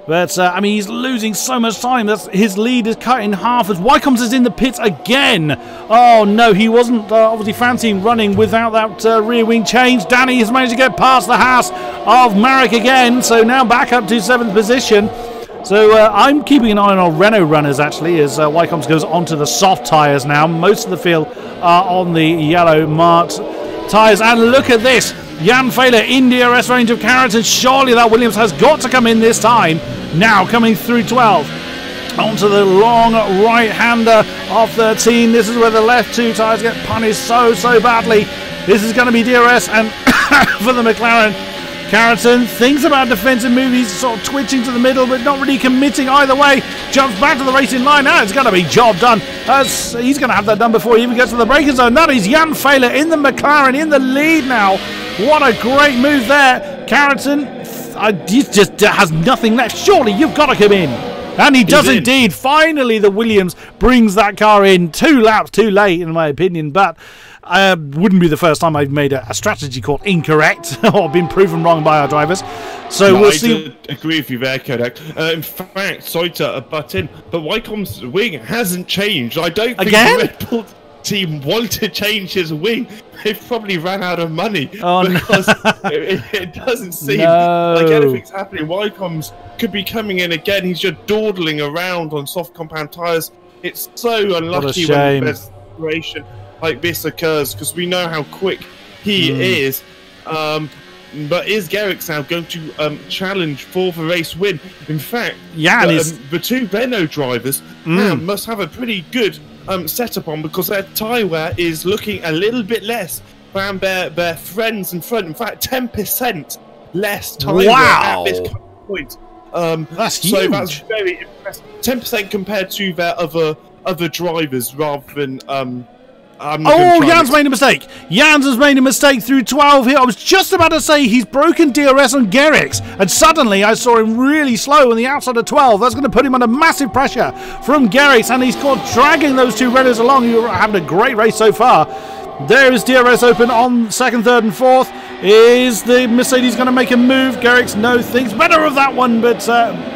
But, I mean, he's losing so much time. His lead is cut in half as Wycombe's is in the pits again. Oh, no, he wasn't obviously fancying running without that rear wing change. Danny has managed to get past the house of Marek again. So now back up to 7th position. So I'm keeping an eye on our Renault runners, actually, as Wycombe's goes onto the soft tyres now. Most of the field are on the yellow marked tyres. And look at this. Jan Fehler in DRS range of Carrington. Surely that Williams has got to come in this time. Now coming through 12. Onto the long right-hander of 13. This is where the left 2 tyres get punished so badly. This is going to be DRS and for the McLaren. Carrington thinks about defensive move. He's sort of twitching to the middle, but not really committing either way. Jumps back to the racing line. Now it's going to be job done. He's going to have that done before he even gets to the braking zone. That is Jan Fehler in the McLaren in the lead now. What a great move there. Carrington he just has nothing left. Surely you've got to come in. And he does indeed. Finally, the Williams brings that car in 2 laps too late, in my opinion. But wouldn't be the first time I've made a strategy call incorrect or been proven wrong by our drivers. So we'll see. I agree with you there, Kodak. In fact, sorry to butt in, but Wycombe's wing hasn't changed. I don't think the Red Bull team want to change his wing. They've probably ran out of money because it doesn't seem like anything's happening. Wycombe's could be coming in again. He's just dawdling around on soft compound tyres. It's so unlucky when there's situation like this occurs because we know how quick he is. But is Garrick's now going to challenge for the race win? In fact, the 2 Renault drivers now must have a pretty good setup on because their tyre wear is looking a little bit less than their friends in front. In fact, 10% less tyre wear at this point. That's huge. So that's very impressive. 10% compared to their other drivers rather than... Jan's made a mistake. Jans has made a mistake through 12 here. I was just about to say he's broken DRS on Garrick's, and suddenly I saw him really slow on the outside of 12. That's going to put him under massive pressure from Garrick's, and he's caught dragging those 2 Renaults along. You're having a great race so far. There is DRS open on 2nd, 3rd and 4th. Is the Mercedes going to make a move? Garrick's thinks better of that one, but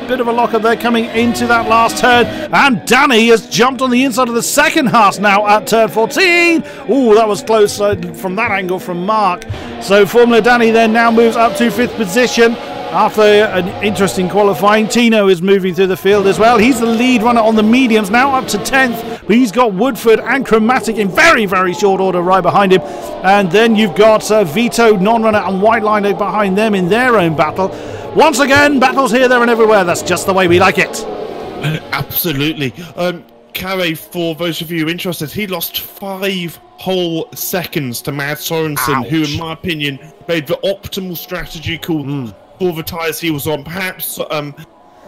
bit of a lock-up there coming into that last turn. And Danny has jumped on the inside of the second Haas now at turn 14. Oh, that was close from that angle from Mark. So Formula Danny then now moves up to 5th position. After an interesting qualifying, Tino is moving through the field as well. He's the lead runner on the mediums, now up to 10th. But he's got Woodford and Chromatic in very, very short order right behind him. And then you've got Vito, Non-Runner and White Line behind them in their own battle. Once again, battles here, there and everywhere. That's just the way we like it. Absolutely. Carre, for those of you interested, he lost 5 whole seconds to Mads Sorensen, who, in my opinion, made the optimal strategy call for the tyres he was on. Perhaps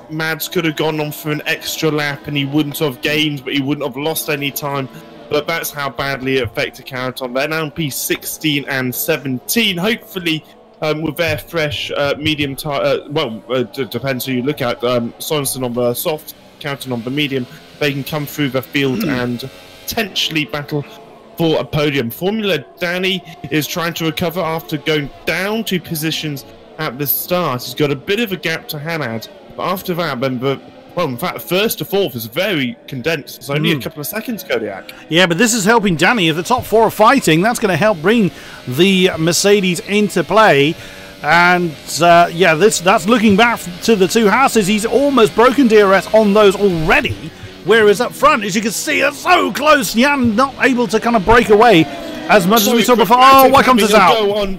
Mads could have gone on for an extra lap and he wouldn't have gained, but he wouldn't have lost any time. But that's how badly it affected Carrington. They're now P16 and 17. Hopefully, with their fresh medium tyre, depends who you look at. Sorensen on the soft, Carrington on the medium. They can come through the field and potentially battle for a podium. Formula Danny is trying to recover after going down 2 positions at the start. He's got a bit of a gap to Hanad, but after that, in fact, first to fourth is very condensed. It's only a couple of seconds, Kodiak. Yeah, but this is helping Danny. If the top 4 are fighting, that's going to help bring the Mercedes into play. And yeah, that's looking back to the 2 houses. He's almost broken DRS on those already. Whereas up front, as you can see, it's so close. Jan not able to kind of break away as much as we saw before. Oh, what comes us out?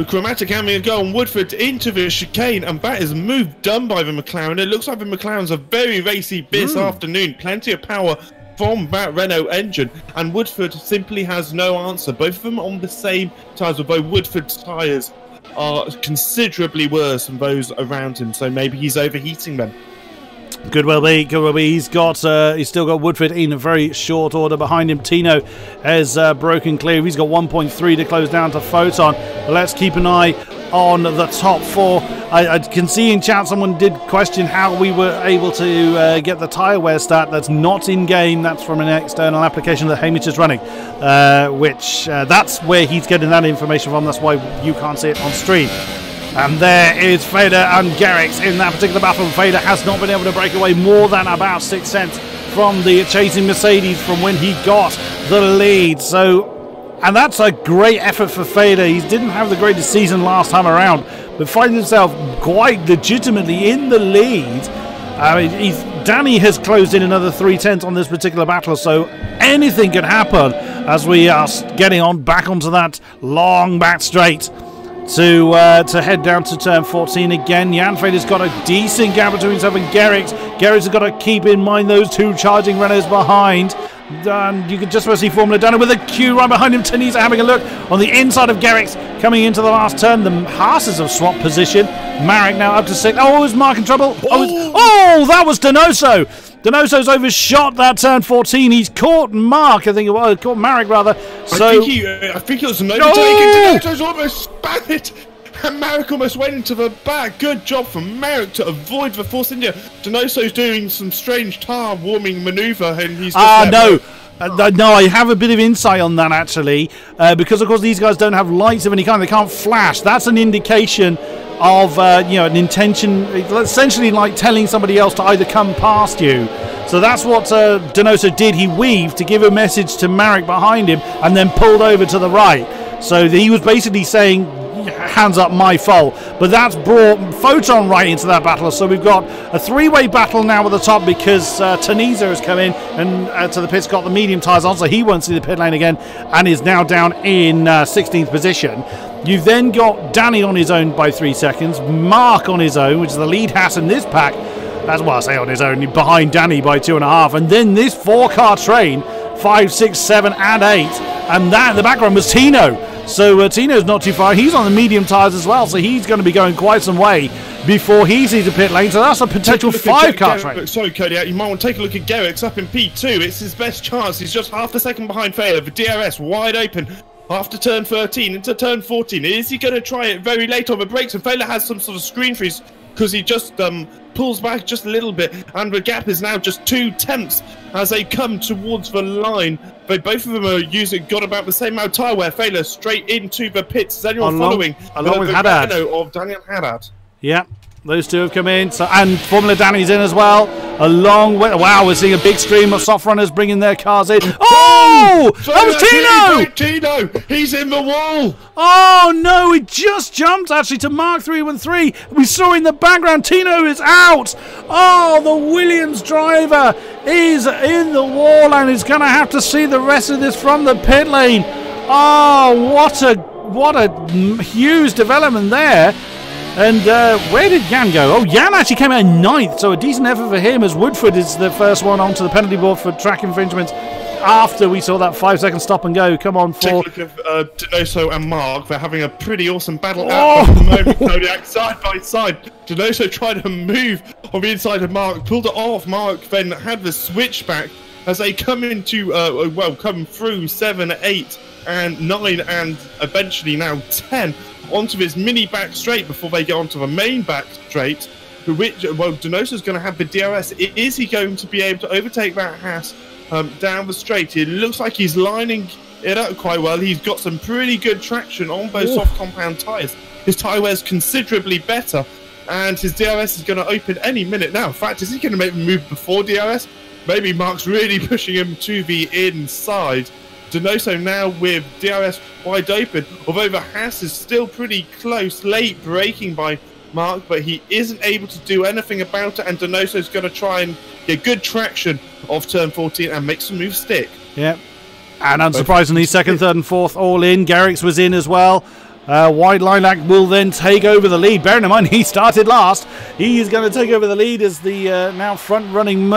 Chromatic having a go on Woodford into the chicane, and that is a move done by the McLaren. It looks like the McLaren's a very racy this afternoon. Plenty of power from that Renault engine, and Woodford simply has no answer. Both of them on the same tyres, although Woodford's tyres are considerably worse than those around him, so maybe he's overheating them. Could well be. He's still got Woodford in a very short order behind him. Tino has broken clear. He's got 1.3 to close down to Photon. But let's keep an eye on the top 4. I can see in chat someone did question how we were able to get the tyre wear stat. That's not in game. That's from an external application that Hamish is running, which that's where he's getting that information from. That's why you can't see it on stream. And there is Fader and Garrix in that particular battle. Fader has not been able to break away more than about 6 cents from the chasing Mercedes from when he got the lead. And that's a great effort for Fader. He didn't have the greatest season last time around, but finds himself quite legitimately in the lead. Danny has closed in another 3/10 on this particular battle, so anything can happen as we are getting on back onto that long back straight to head down to turn 14 again. Jan Fader's got a decent gap between himself and Garrix. Garrix has got to keep in mind those 2 charging Renaults behind. And you can just about see Formula Dana with a Q right behind him. Tanisa having a look on the inside of Garrix coming into the last turn. The Haas's have swapped position. Marek now up to 6. Oh, is Mark in trouble? Oh, that was Donoso. Donoso's overshot that turn 14. He's caught Mark, I think it was. Caught Marek, rather. So I think it was an overtaking. Donoso's almost spat it. And Marek almost went into the back. Good job from Marek to avoid the Force India. Donoso's doing some strange tyre warming manoeuvre, and he's just no, I have a bit of insight on that actually, because of course these guys don't have lights of any kind. They can't flash. That's an indication of an intention, essentially like telling somebody else to either come past you. So that's what Donoso did. He weaved to give a message to Marek behind him, and then pulled over to the right. So he was basically saying, hands up, my fault. But that's brought Photon right into that battle. So we've got a 3-way battle now at the top, because Tanisa has come in and to the pits, got the medium tyres on, so he won't see the pit lane again, and is now down in 16th position. You've then got Danny on his own by 3 seconds, Mark on his own, which is the lead Haas in this pack. That's what I say, on his own, behind Danny by 2.5. And then this 4-car train, 5, 6, 7 and 8. And that in the background was Tino. So Tino's not too far. He's on the medium tyres as well, so he's going to be going quite some way before he sees a pit lane. So that's a potential 5-car train. Sorry, Kodiak, you might want to take a look at Garrix up in P2. It's his best chance. He's just half a second behind Fader. The DRS wide open after turn 13 into turn 14. Is he going to try it very late on the brakes? And Fader has some sort of screen freeze because he just pulls back just a little bit, and the gap is now just 2 tenths as they come towards the line. But both of them are got about the same amount of tyre wear. Failure straight into the pits. Is anyone following? Along with Haddad. Renault of Daniel Haddad. Yeah. Those two have come in. So, and Formula Danny's in as well. A long way. Wow, we're seeing a big stream of soft runners bringing their cars in. Oh! That was Tino! Tino! He's in the wall! Oh no, he just jumped actually to Mark 313. We saw in the background, Tino is out. Oh, the Williams driver is in the wall and is going to have to see the rest of this from the pit lane. Oh, what a huge development there. And where did Jan go? Oh, Jan actually came out in 9th, so a decent effort for him as Woodford is the first one onto the penalty board for track infringement after we saw that 5-second stop and go. Come on, for... Take a look at Donoso and Mark. They're having a pretty awesome battle out at the moment, Kodiak, side by side. Donoso tried to move on the inside of Mark, pulled it off. Mark then had the switchback as they come into, come through 7, 8, and 9, and eventually now 10. Onto his mini back straight before they get onto the main back straight, which, well, Donoso's going to have the DRS. Is he going to be able to overtake that Haas down the straight? It looks like he's lining it up quite well. He's got some pretty good traction on those soft compound tyres. His tyre wear's considerably better, and his DRS is going to open any minute now. In fact, is he going to make the move before DRS? Maybe Mark's really pushing him to the inside. Donoso now with DRS wide open, although the Haas is still pretty close. Late braking by Mark, but he isn't able to do anything about it, and Donoso's going to try and get good traction off turn 14 and make some moves stick. Yeah, and unsurprisingly, 2nd, 3rd and 4th all in. Garrix was in as well. White Lilac will then take over the lead. Bearing in mind, he started last. He is going to take over the lead as the now front-running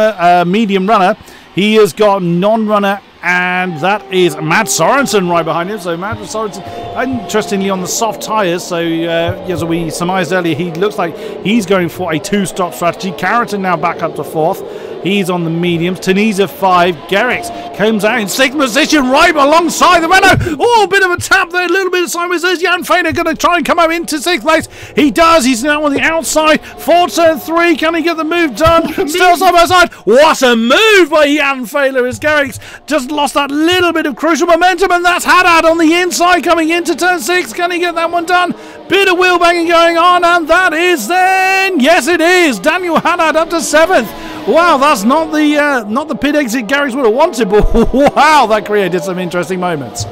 medium runner. He has got non-runner, and that is Matt Sorensen right behind him. So Matt Sorensen, interestingly, on the soft tyres. So as we surmised earlier, he looks like he's going for a 2-stop strategy. Carrington now back up to 4th. He's on the mediums. Tunisia 5. Garrix comes out in 6th position right alongside the Renault. Oh, a bit of a tap there, a little bit of sideways. There's Jan Fehler going to try and come out into 6th place. He does. He's now on the outside. 4 turn 3. Can he get the move done? Still side by side. What a move by Jan Fehler as Garrix just lost that little bit of crucial momentum, and that's Haddad on the inside coming into turn 6. Can he get that one done? Bit of wheel banging going on, and that is then, yes it is, Daniel Haddad up to 7th. Wow, that's not the pit exit Garrix would have wanted, but wow, that created some interesting moments.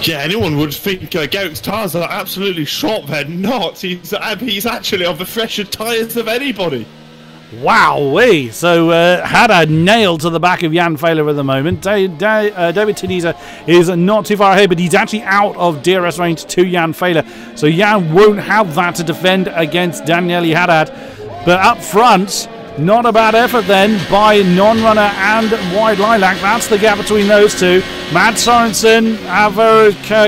Yeah, anyone would think Garrick's tyres are absolutely short. They're not. He's actually on the fresher tyres of anybody. Wowee! So Haddad nailed to the back of Jan Fehler at the moment. David Tunisia is not too far ahead, but he's actually out of DRS range to Jan Fehler. So Jan won't have that to defend against Daniele Haddad. But up front, not a bad effort then by non-runner and Wide Lilac. That's the gap between those two. Matt Sorensen,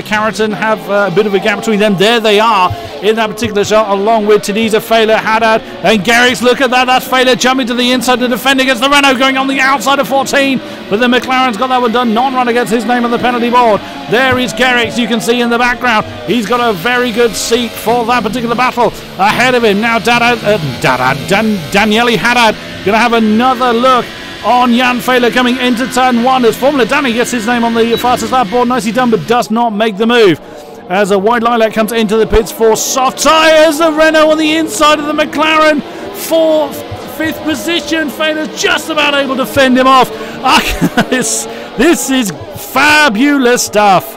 Carrington have a bit of a gap between them. There they are in that particular shot, along with Tunisia, Fehler, Haddad, and Garrix. Look at that. That's Fehler jumping to the inside to defend against the Renault, going on the outside of 14. But then McLaren's got that one done. Non-runner gets his name on the penalty board. There is Garrix, you can see in the background. He's got a very good seat for that particular battle. Ahead of him now, Daniele Haddad going to have another look on Jan Fehler coming into turn 1 as Formula Danny gets his name on the fastest lap board. Nicely done, but does not make the move. As a Wide Lilac comes into the pits for soft tyres, the Renault on the inside of the McLaren. 4th, 5th position. Fehler's just about able to fend him off. This is fabulous stuff.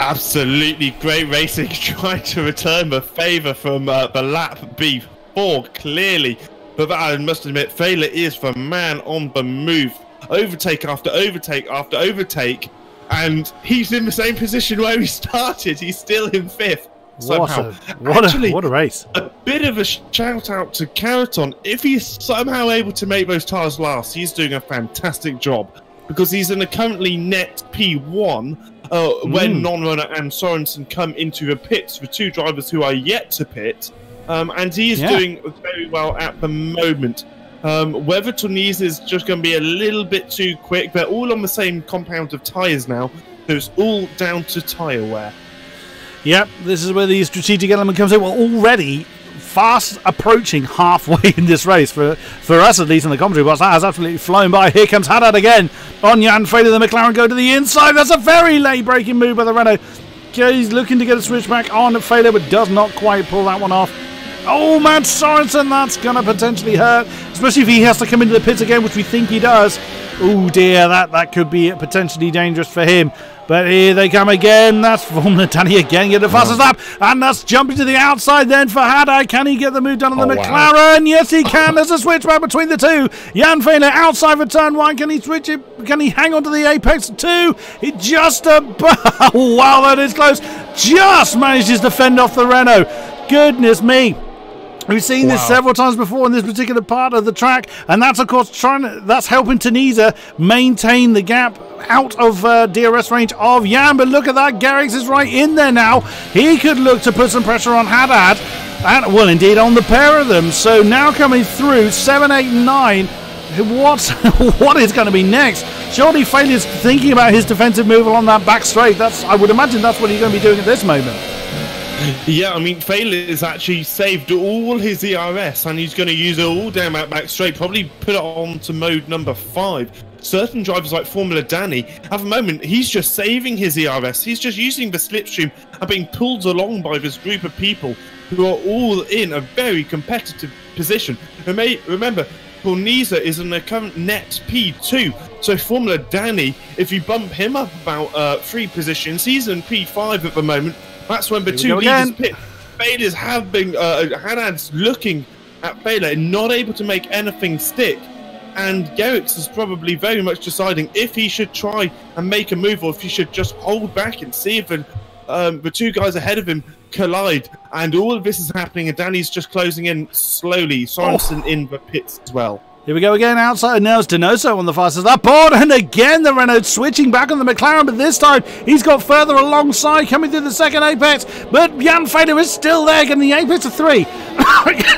Absolutely great racing, trying to return the favour from the lap before, clearly. But I must admit, Fehler is the man on the move. Overtake after overtake after overtake. And he's in the same position where he started. He's still in 5th. What a race. A bit of a shout out to Carrington. If he's somehow able to make those tyres last, he's doing a fantastic job. Because he's in a currently net P1 when Non-Runner and Sorensen come into the pits for 2 drivers who are yet to pit. And he is doing very well at the moment. Whether Tunisia is just going to be a little bit too quick, they're all on the same compound of tyres now, so it's all down to tyre wear. Yep, this is where the strategic element comes in. We're already fast approaching halfway in this race, for us at least in the commentary box. That has absolutely flown by. Here comes Haddad again on Jan Fehler. The McLaren go to the inside. That's a very late braking move by the Renault. He's looking to get a switch back on Fehler, but does not quite pull that one off. Oh, man, Sorensen, that's going to potentially hurt, especially if he has to come into the pits again, which we think he does. Oh, dear, that could be potentially dangerous for him. But here they come again. That's Formula Danny again, get the fastest lap. And that's jumping to the outside then for Haddad. Can he get the move done on the McLaren? Wow. Yes, he can. There's a switch back between the two. Jan Fehler outside for turn 1. Can he switch it? Can he hang on to the apex 2? He just about. Wow, that is close. Just manages to fend off the Renault. Goodness me. We've seen this several times before in this particular part of the track, and that's of course that's helping Tunisia maintain the gap out of DRS range of Jan. But look at that, Garrix is right in there now. He could look to put some pressure on Haddad, and well, indeed, on the pair of them. So now coming through 7, 8, 9. What is going to be next? Surely Failures thinking about his defensive move along that back straight. I would imagine that's what he's going to be doing at this moment. Yeah, I mean, Fehler has actually saved all his ERS, and he's going to use it all down that back straight, probably put it on to mode number 5. Certain drivers like Formula Danny, at the moment, he's just saving his ERS. He's just using the slipstream and being pulled along by this group of people who are all in a very competitive position. Remember, Tunisia is in the current net P2, so Formula Danny, if you bump him up about 3 positions, he's in P5 at the moment. That's when the two leaders pit. Fehler's have been Haddad's looking at Fehler and not able to make anything stick. And Garrix is probably very much deciding if he should try and make a move or if he should just hold back and see if the two guys ahead of him collide. And all of this is happening, and Danny's just closing in slowly. Sorensen in the pits as well. Here we go again, outside. Now it's Donoso on the fastest lap board, and again the Renault switching back on the McLaren, but this time he's got further alongside, coming through the second apex, but Jan Fehler is still there, getting the apex of 3.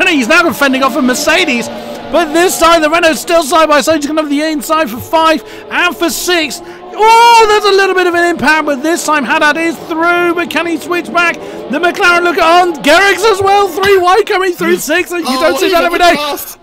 He's now fending off a Mercedes, but this time the Renault's still side by side. He's going to have the inside for 5 and for 6. Oh, there's a little bit of an impact, but this time Haddad is through, but can he switch back? The McLaren look on, Garrix as well, 3 wide coming through 6, you don't see that every day.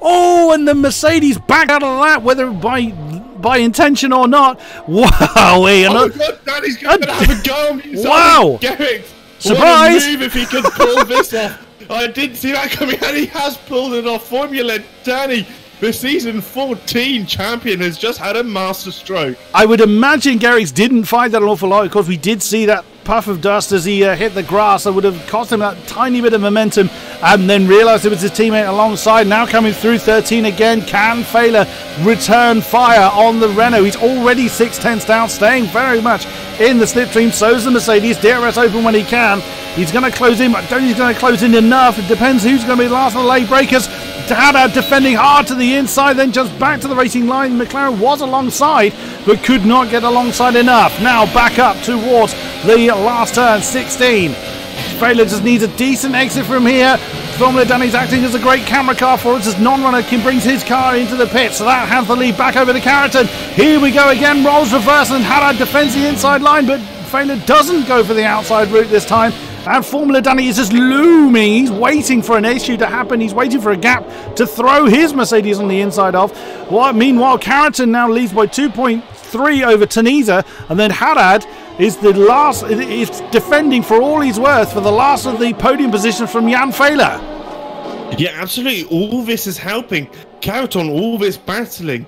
Oh, and the Mercedes back out of that, whether by intention or not. Wow. Oh my God, Danny's going to have a go. Wow. Garrix. Surprise. What a move if he could pull this off. I didn't see that coming, and he has pulled it off. Formula Danny, the season 14 champion, has just had a master stroke. I would imagine Garrix didn't find that an awful lot, because we did see that puff of dust as he hit the grass. That would have cost him that tiny bit of momentum, and then realised it was his teammate alongside. Now coming through 13 again. Can Fehler return fire on the Renault? He's already 6/10 down, staying very much in the slipstream. So's the Mercedes. DRS open when he can. He's going to close in, but I don't think he's going to close in enough. It depends who's going to be the last of the late breakers. Haddad defending hard to the inside, then just back to the racing line. McLaren was alongside, but could not get alongside enough. Now back up towards the last turn, 16. Fehler just needs a decent exit from here. Formula Danny's acting as a great camera car for us as non-runner can brings his car into the pit, so that has the lead back over to Carrington. Here we go again, rolls reverse, and Haddad defends the inside line, but Fehler doesn't go for the outside route this time. And Formula Danny is just looming. He's waiting for an issue to happen. He's waiting for a gap to throw his Mercedes on the inside of. Meanwhile, Carrington now leads by 2.3 over Tunisia. And then Haddad is the last, is defending for all he's worth for the last of the podium positions from Jan Fehler. Yeah, absolutely. All this is helping. Carrington, all this battling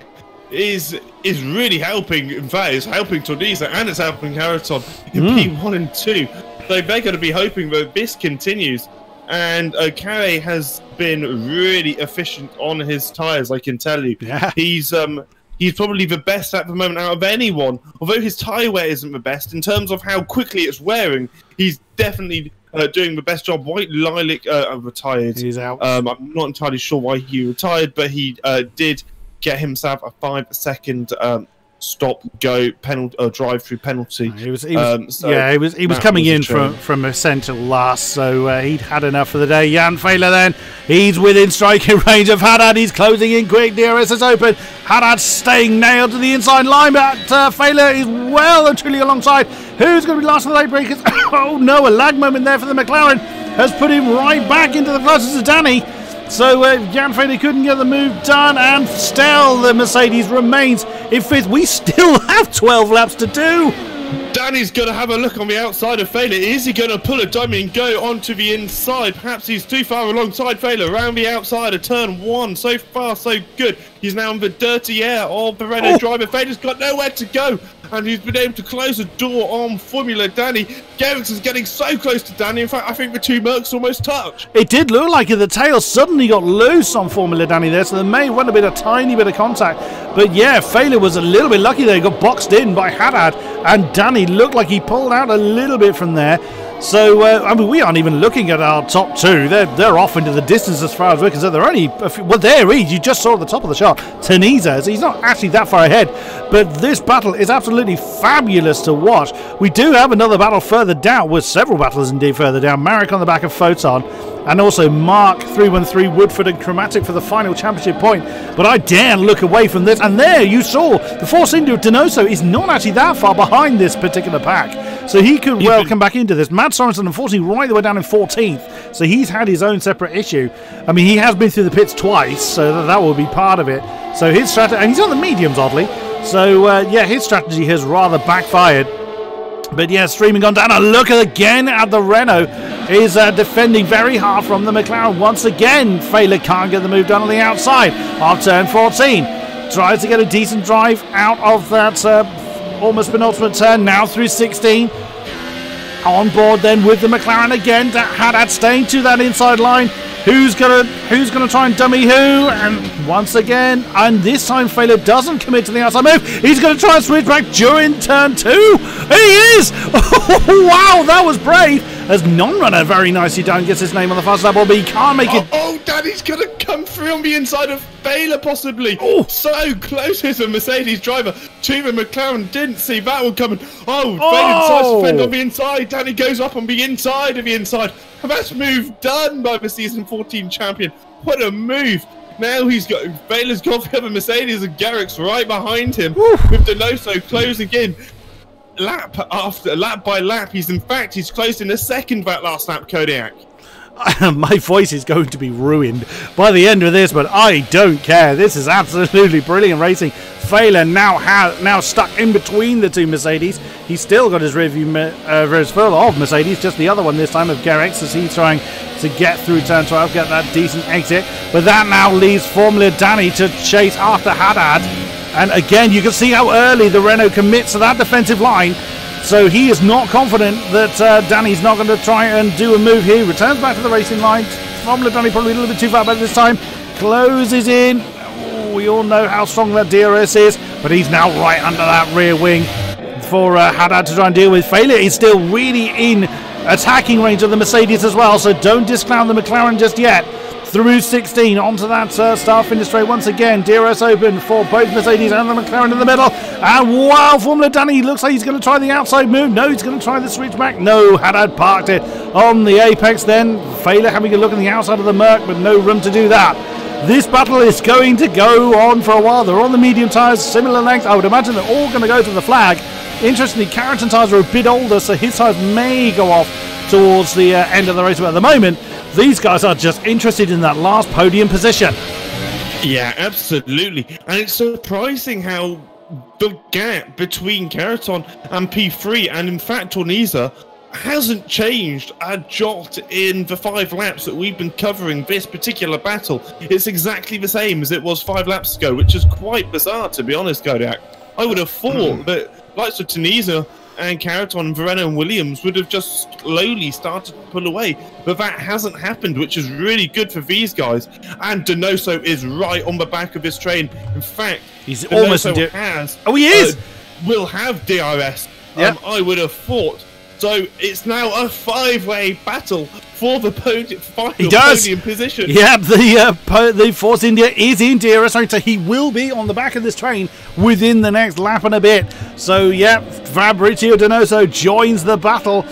is really helping. In fact, it's helping Tunisia and it's helping Carrington in P1 and 2. So they're going to be hoping that this continues. And Carey has been really efficient on his tyres, I can tell you. Yeah. He's probably the best at the moment out of anyone. Although his tyre wear isn't the best, in terms of how quickly it's wearing, he's definitely doing the best job. White Lilac retired. He's out. I'm not entirely sure why he retired, but he did get himself a 5-second stop go penalty drive through penalty. He was coming in from essential last, so he'd had enough for the day. Jan Fehler then, he's within striking range of Haddad. He's closing in quick. DRS is open. Haddad staying nailed to the inside line, but Fehler is well and truly alongside. Who's going to be last of the late breakers? Oh no, a lag moment there for the McLaren has put him right back into the closest of Danny. So Jan Fehler couldn't get the move done, and still the Mercedes remains in 5th. We still have 12 laps to do. Danny's going to have a look on the outside of Failer. Is he going to pull a dummy and go onto the inside? Perhaps he's too far alongside Failer. Around the outside of turn 1. So far, so good. He's now in the dirty air of the Renault driver. Failer's got nowhere to go. And he's been able to close the door on Formula Danny. Garrix is getting so close to Danny. In fact, I think the two Mercs almost touch. It did look like it. The tail suddenly got loose on Formula Danny there, so there may well have been a tiny bit of contact. But yeah, Failer was a little bit lucky there. He got boxed in by Haddad, and Danny looked like he pulled out a little bit from there. So, I mean, we aren't even looking at our top two. They're off into the distance as far as we're concerned. They're only, well, there he is. You just saw at the top of the shot, Tunisia. So he's not actually that far ahead. But this battle is absolutely fabulous to watch. We do have another battle further down, with several battles indeed further down. Marek on the back of Photon, and also Mark 313 Woodford and Chromatic for the final championship point. But I dare look away from this, and there you saw the Force India of Donoso is not actually that far behind this particular pack, so he could well come back into this. Matt Sorensen, unfortunately, right the way down in 14th, so he's had his own separate issue. I mean, he has been through the pits twice, so that will be part of it. So his strategy, and he's on the mediums oddly, so yeah, his strategy has rather backfired. But yeah, streaming on down, and look again at the Renault is defending very hard from the McLaren. Once again, Failer can't get the move done on the outside of turn 14. Tries to get a decent drive out of that almost penultimate turn, now through 16. On board then with the McLaren again. Haddad staying to that inside line. Who's gonna try and dummy who? And once again, and this time Failer doesn't commit to the outside move. He's gonna try and switch back during turn 2. He is! Oh, wow, that was brave. As non-runner very nicely done, gets his name on the fast lap board, but he can't make it. Oh, Danny's gonna come through on the inside of Failer possibly. Oh, so close as a Mercedes driver. Chiva McLaren didn't see that one coming. Oh, Failer decides to fend on the inside. Danny goes up on the inside of the inside. And that's move done by the season 14 champion. What a move. Now Failer's got the other Mercedes and Garrix right behind him. With Donoso closing in. Lap after lap by lap, he's closed in a second that last lap, Kodiak. My voice is going to be ruined by the end of this, but I don't care. This is absolutely brilliant racing. Failer now stuck in between the two Mercedes. He's still got his rearview further of Mercedes, just the other one this time of Garrix, as he's trying to get through turn 12, get that decent exit. But that now leaves Formula Danny to chase after Haddad. And again, you can see how early the Renault commits to that defensive line. So he is not confident that Danny's not going to try and do a move here. He returns back to the racing line. Formula Danny probably a little bit too far back this time. Closes in. Oh, we all know how strong that DRS is. But he's now right under that rear wing for Haddad to try and deal with. Failer is still really in attacking range of the Mercedes as well. So don't discount the McLaren just yet. Through 16 onto that start-finish straight once again. DRS open for both Mercedes and the McLaren in the middle. And wow, Formula Danny looks like he's going to try the outside move. No, he's going to try the switchback. No, Haddad parked it on the apex then. Failer having a look on the outside of the Merc, but no room to do that. This battle is going to go on for a while. They're on the medium tyres, similar length. I would imagine they're all going to go to the flag. Interestingly, Carrington tyres are a bit older, so his tyres may go off towards the end of the race. But at the moment, these guys are just interested in that last podium position. Yeah, absolutely. And it's surprising how the gap between Keraton and P3, and in fact Tornisa, hasn't changed a jot in the 5 laps that we've been covering this particular battle. It's exactly the same as it was 5 laps ago, which is quite bizarre, to be honest, Kodiak. I would have thought that likes of Tunisia and Caraton, Verena and Williams would have just slowly started to pull away. But that hasn't happened, which is really good for these guys. And Donoso is right on the back of his train. In fact, he's Donoso almost he is! Will have DRS. Yep. I would have thought. So it's now a 5-way battle for the final podium position. Yeah, the Force India is in DRS, so he will be on the back of this train within the next lap and a bit. So yeah, Fabrizio Donoso joins the battle.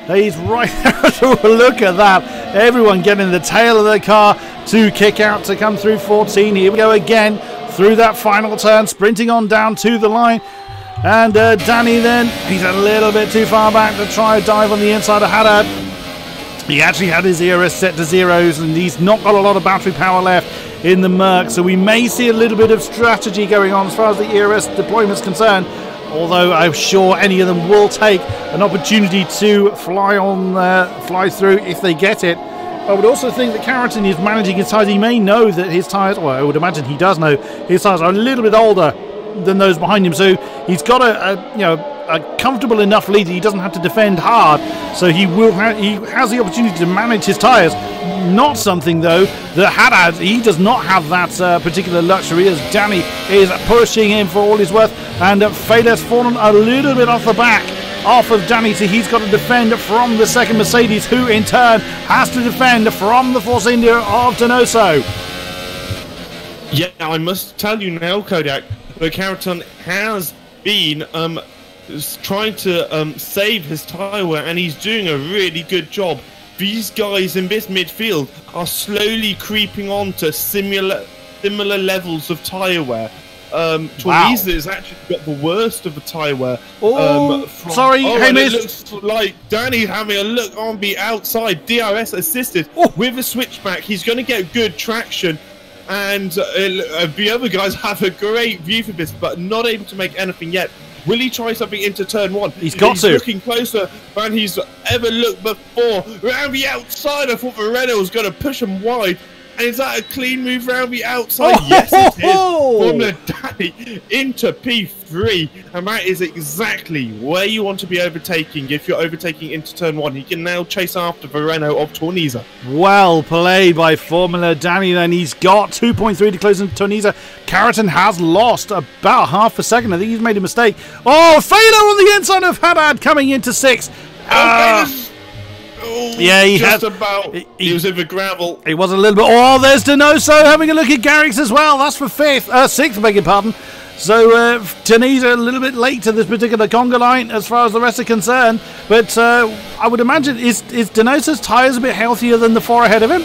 He's right there. Look at that. Everyone getting the tail of the car to kick out to come through 14. Here we go again through that final turn, sprinting on down to the line. And Danny then, he's a little bit too far back to try a dive on the inside of Haddad. He actually had his ERS set to zeros, and he's not got a lot of battery power left in the Merc, so we may see a little bit of strategy going on as far as the ERS deployment is concerned. although I'm sure any of them will take an opportunity to fly through if they get it. I would also think that Carrington is managing his tyres. He may know that his tyres, well, I would imagine he does know his tyres are a little bit older than those behind him, so he's got a comfortable enough lead that he doesn't have to defend hard. So he has the opportunity to manage his tyres. Not something though that Haddad, he does not have that particular luxury, as Danny is pushing him for all he's worth, and Failer's fallen a little bit off the back off of Danny, so he's got to defend from the second Mercedes, who in turn has to defend from the Force India of Donoso. Yeah, I must tell you now, Kodiak, that Carrington has been trying to save his tyre wear, and he's doing a really good job. These guys in this midfield are slowly creeping on to similar levels of tyre wear. Tornisa has actually got the worst of the tyre wear. Sorry, Hamish. It looks like Danny's having a look on the outside. DRS assisted with a switchback. He's going to get good traction. And the other guys have a great view for this, but not able to make anything yet. Will he try something into turn one? He's looking closer than he's ever looked before. Around the outside, I thought the Renault was going to push him wide. And is that a clean move around the outside? Yes, it is. Formula Danny into P3. And that is exactly where you want to be overtaking if you're overtaking into turn one. He can now chase after the Renault of Tornisa. Well played by Formula Danny then. He's got 2.3 to close into Tornisa. Carrington has lost about half a second. I think he's made a mistake. Oh, Failer on the inside of Haddad coming into 6th. Yeah, he was in the gravel. He was a little bit. Oh, there's Donoso having a look at Garrix as well. That's for 6th, beg your pardon. So Tunisia a little bit late to this particular conga line as far as the rest are concerned. But I would imagine is Donoso's tyres a bit healthier than the 4 ahead of him?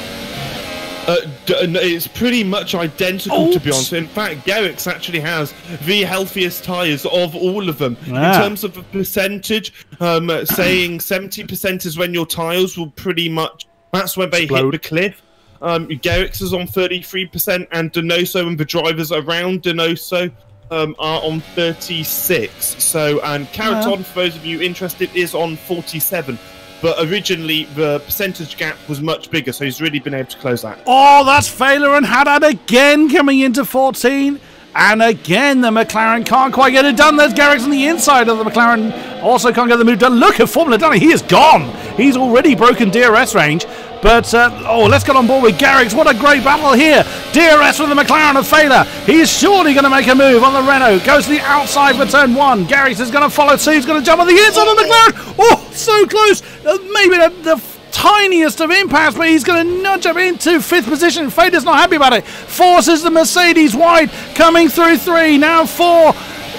It's pretty much identical, to be honest. In fact, Garrix actually has the healthiest tyres of all of them. In terms of the percentage, saying 70% is when your tyres will pretty much, that's when they hit the cliff. Garrix is on 33%, and Donoso and the drivers around Donoso are on 36. So, and Carrington, for those of you interested, is on 47. But originally, the percentage gap was much bigger, so he's really been able to close that. Oh, that's Failer and Haddad again coming into 14. And again, the McLaren can't quite get it done. There's Garrix on the inside of the McLaren. Also can't get the move done. Look at Formula Danny. He is gone. He's already broken DRS range. But, let's get on board with Garrix. What a great battle here. DRS with the McLaren of Failer. He's surely going to make a move on the Renault. Goes to the outside for turn 1. Garrix is going to follow suit. He's going to jump on the inside of the McLaren. Oh, so close. Maybe the tiniest of impacts, but he's going to nudge up into 5th position. Failer's not happy about it. Forces the Mercedes wide. Coming through 3. Now 4.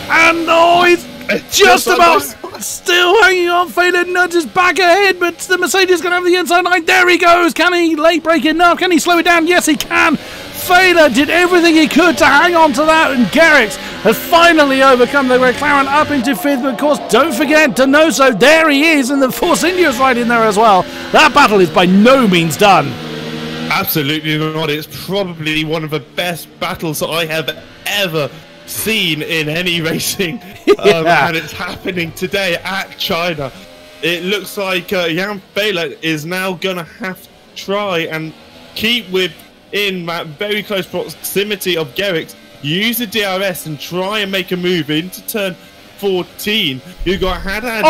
And, he's just about... Still hanging on. Failer nudges back ahead, but the Mercedes is going to have the inside line. There he goes. Can he late brake enough? Can he slow it down? Yes, he can. Failer did everything he could to hang on to that, and Garrix has finally overcome the McLaren up into 5th. But of course, don't forget Donoso. There he is, and the Force India is right in there as well. That battle is by no means done. Absolutely not. It's probably one of the best battles that I have ever seen in any racing, and it's happening today at China. It looks like Jan Failer is now going to have to try and keep within that very close proximity of Garrix, use the DRS and try and make a move into turn 14. You got Haddad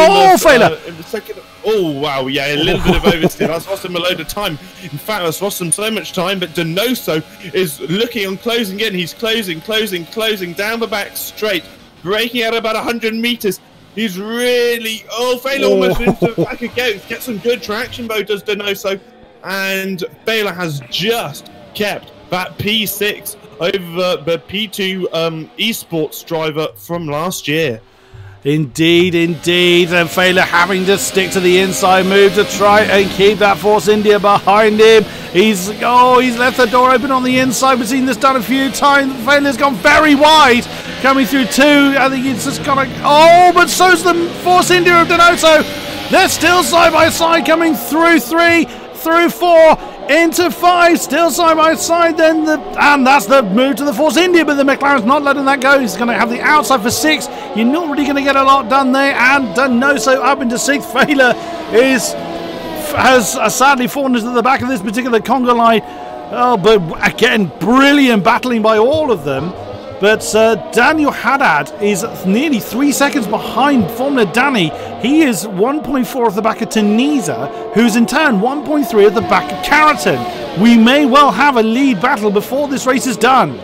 in the second. Oh wow, yeah, a little bit of oversteer. That's lost him a load of time. In fact, that's lost him so much time. But Donoso is looking on closing in. He's closing down the back straight, braking out about 100 meters. He's really Failer almost into the back again. Gets some good traction though, does Donoso, and Failer has just kept that P6 over the P2 esports driver from last year. Indeed. And Failer having to stick to the inside move to try and keep that Force India behind him. He's left the door open on the inside. We've seen this done a few times. Failer's gone very wide. Coming through 2. I think he's just gonna... but so's the Force India of Donoso. They're still side by side coming through 3, through 4. into 5, still side by side. Then and that's the move to the Force India, but the McLaren's not letting that go. He's going to have the outside for 6. You're not really going to get a lot done there, and Donoso up into 6th. Failer has sadly fallen into the back of this particular conga line. Oh, but again, brilliant battling by all of them. But Daniel Haddad is nearly 3 seconds behind Formula Danny. He is 1.4 off the back of Tunisia, who's in turn 1.3 at the back of Carrington. We may well have a lead battle before this race is done.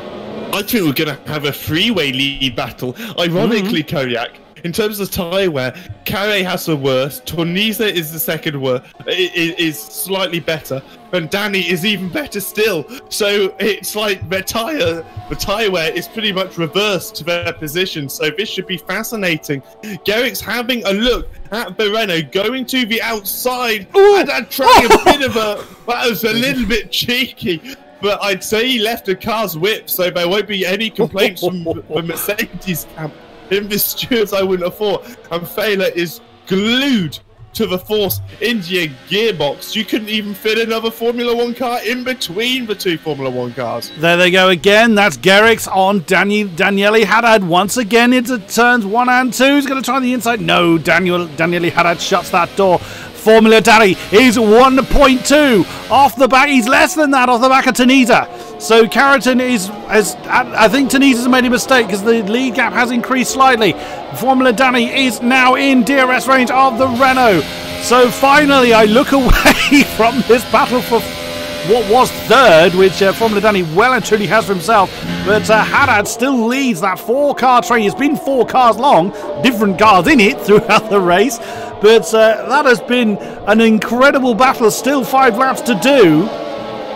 I think we're going to have a three-way lead battle. Ironically, Kodiak, in terms of tyre wear, Carre has the worst, Tunisia is the second worst, is slightly better, and Danny is even better still. So it's like the tyre wear is pretty much reversed to their position. So this should be fascinating. Garrick's having a look at the Renault, going to the outside, and trying a bit of a... That was a little bit cheeky. But I'd say he left the car's whip, so there won't be any complaints from the Mercedes camp. In the stewards, I wouldn't have thought. And Failer is glued to the Force India gearbox. You couldn't even fit another Formula 1 car in between the two Formula 1 cars. There they go again. That's Garrick's on Daniele Haddad once again into turns 1 and 2. He's going to try the inside. No, Daniele Haddad shuts that door. Formula Danny is 1.2 off the back. He's less than that off the back of Tunisia. So Carrington I think Tunisia's made a mistake because the lead gap has increased slightly. Formula Danny is now in DRS range of the Renault. So finally I look away from this battle for what was third, which Formula Danny well and truly has for himself. But Haddad still leads that 4-car train. It's been 4 cars long, different cars in it throughout the race. But that has been an incredible battle. Still 5 laps to do.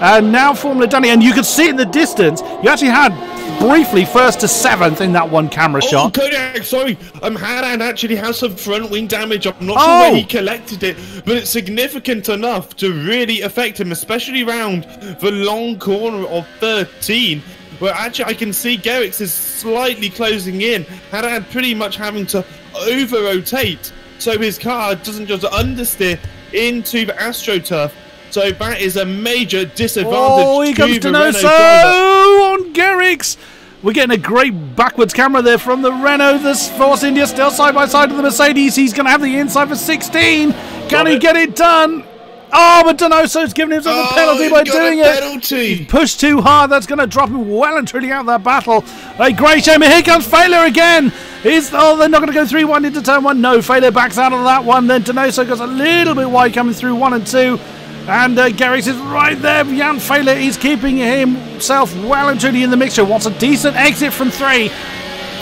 And now Formula Danny, and you could see it in the distance. You actually had briefly 1st to 7th in that one camera shot. Kodiak, sorry. Haddad actually has some front wing damage. I'm not sure where he collected it, but it's significant enough to really affect him, especially around the long corner of 13, where actually I can see Garrick's is slightly closing in. Haddad pretty much having to over-rotate so his car doesn't just understeer into the AstroTurf. So that is a major disadvantage. Oh, here comes Donoso on Garrick's. We're getting a great backwards camera there from the Renault. The Force India still side by side with the Mercedes. He's going to have the inside for 16. Can he get it done? Oh, but Donoso's giving himself a penalty by doing it. He pushed too hard. That's going to drop him well and truly out of that battle. A great shame. Here comes Failer again. They're not going to go 3-1 into turn 1. No, Failer backs out of that one. Then Donoso goes a little bit wide coming through 1 and 2. And Garrick's is right there. Jan Failer is keeping himself well and truly in the mixture. Wants a decent exit from 3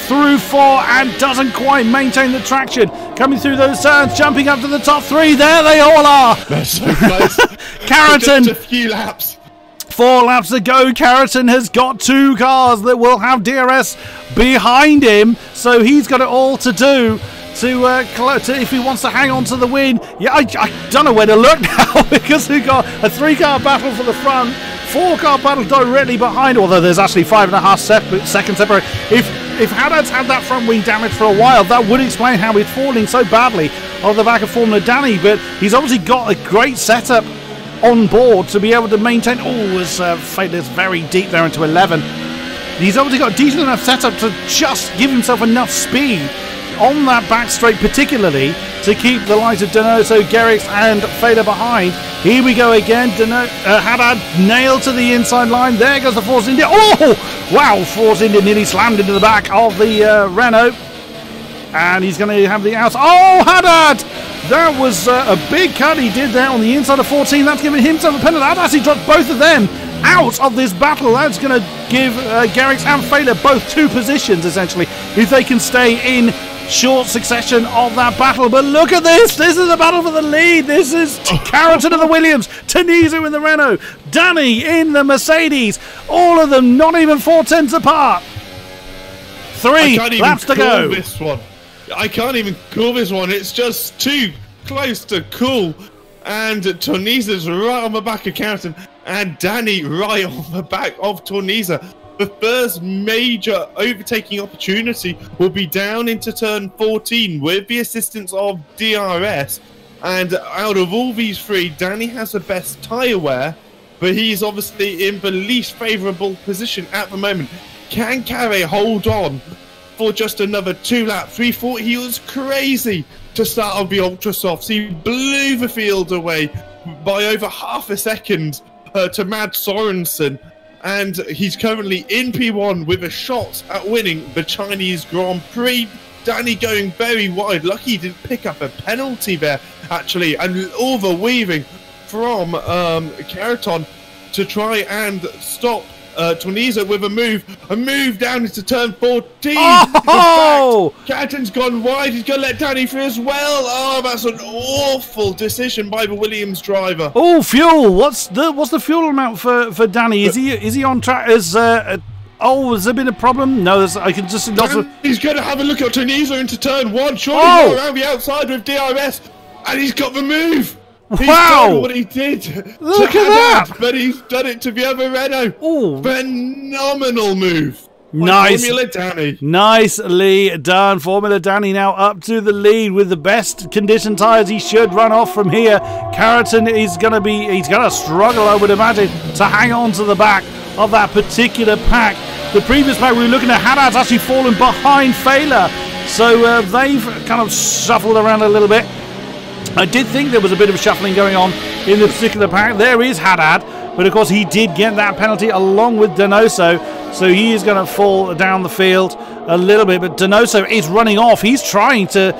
through 4 and doesn't quite maintain the traction. Coming through those turns, jumping up to the top 3. There they all are. They're so close. Carrington. Just a few laps. 4 laps to go. Carrington has got 2 cars that will have DRS behind him. So he's got it all to do. If he wants to hang on to the win. Yeah, I don't know where to look now because we've got a 3-car battle for the front, 4-car battle directly behind, although there's actually 5.5 seconds separate. If Haddad's had that front wing damage for a while, that would explain how he's falling so badly on the back of Formula Danny, but he's obviously got a great setup on board to be able to maintain. As Failer's very deep there into 11. He's obviously got a decent enough setup to just give himself enough speed on that back straight, particularly to keep the likes of Donoso, Garrick's and Failer behind. Here we go again. Haddad nailed to the inside line. There goes the Force India. Oh wow, Force India nearly slammed into the back of the Renault, and he's going to have the out. Oh, Haddad, that was a big cut he did there on the inside of 14. That's giving himself a penalty. That actually dropped both of them out of this battle. That's going to give Garrick's and Failer both 2 positions essentially if they can stay in short succession of that battle. But look at this. This is the battle for the lead. This is Carrington in the Williams, Tunisia in the Renault, Danny in the Mercedes. All of them not even 4 tenths apart. 3 laps to go. This one. I can't even call this one. It's just too close to cool. And Tunisia's right on the back of Carrington, and Danny right on the back of Tunisia. The first major overtaking opportunity will be down into turn 14 with the assistance of DRS. And out of all these 3, Danny has the best tyre wear, but he's obviously in the least favourable position at the moment. Can Carey hold on for just another 2 laps? 340, he was crazy to start on the Ultra Softs. He blew the field away by over half a second to Mads Sorensen, and he's currently in P1 with a shot at winning the Chinese Grand Prix. Danny going very wide. Lucky he didn't pick up a penalty there, actually, and all the weaving from Keraton to try and stop Tunisia with a move down into turn 14. Oh! Keraton's gone wide. He's going to let Danny through as well. Oh, that's an awful decision by the Williams driver. Oh, fuel! What's the fuel amount for Danny? Is he on track? Oh, has there been a problem? No, I can just... He's going to have a look at Tunisia into turn 1. Surely go around the outside with DRS, and he's got the move. He's done what he did. Look at that! But he's done it to the other Renault. Oh, phenomenal move. Nice. Formula Danny. Nicely done. Formula Danny now up to the lead with the best condition tyres. He should run off from here. Keraton is going to he's going to struggle, I would imagine, to hang on to the back of that particular pack. The previous pack we were looking at, Haddad's actually fallen behind Failer. So they've kind of shuffled around a little bit. I did think there was a bit of shuffling going on in the particular pack. There is Haddad, but of course he did get that penalty along with Donoso, so he is going to fall down the field a little bit. But Donoso is running off. He's trying to...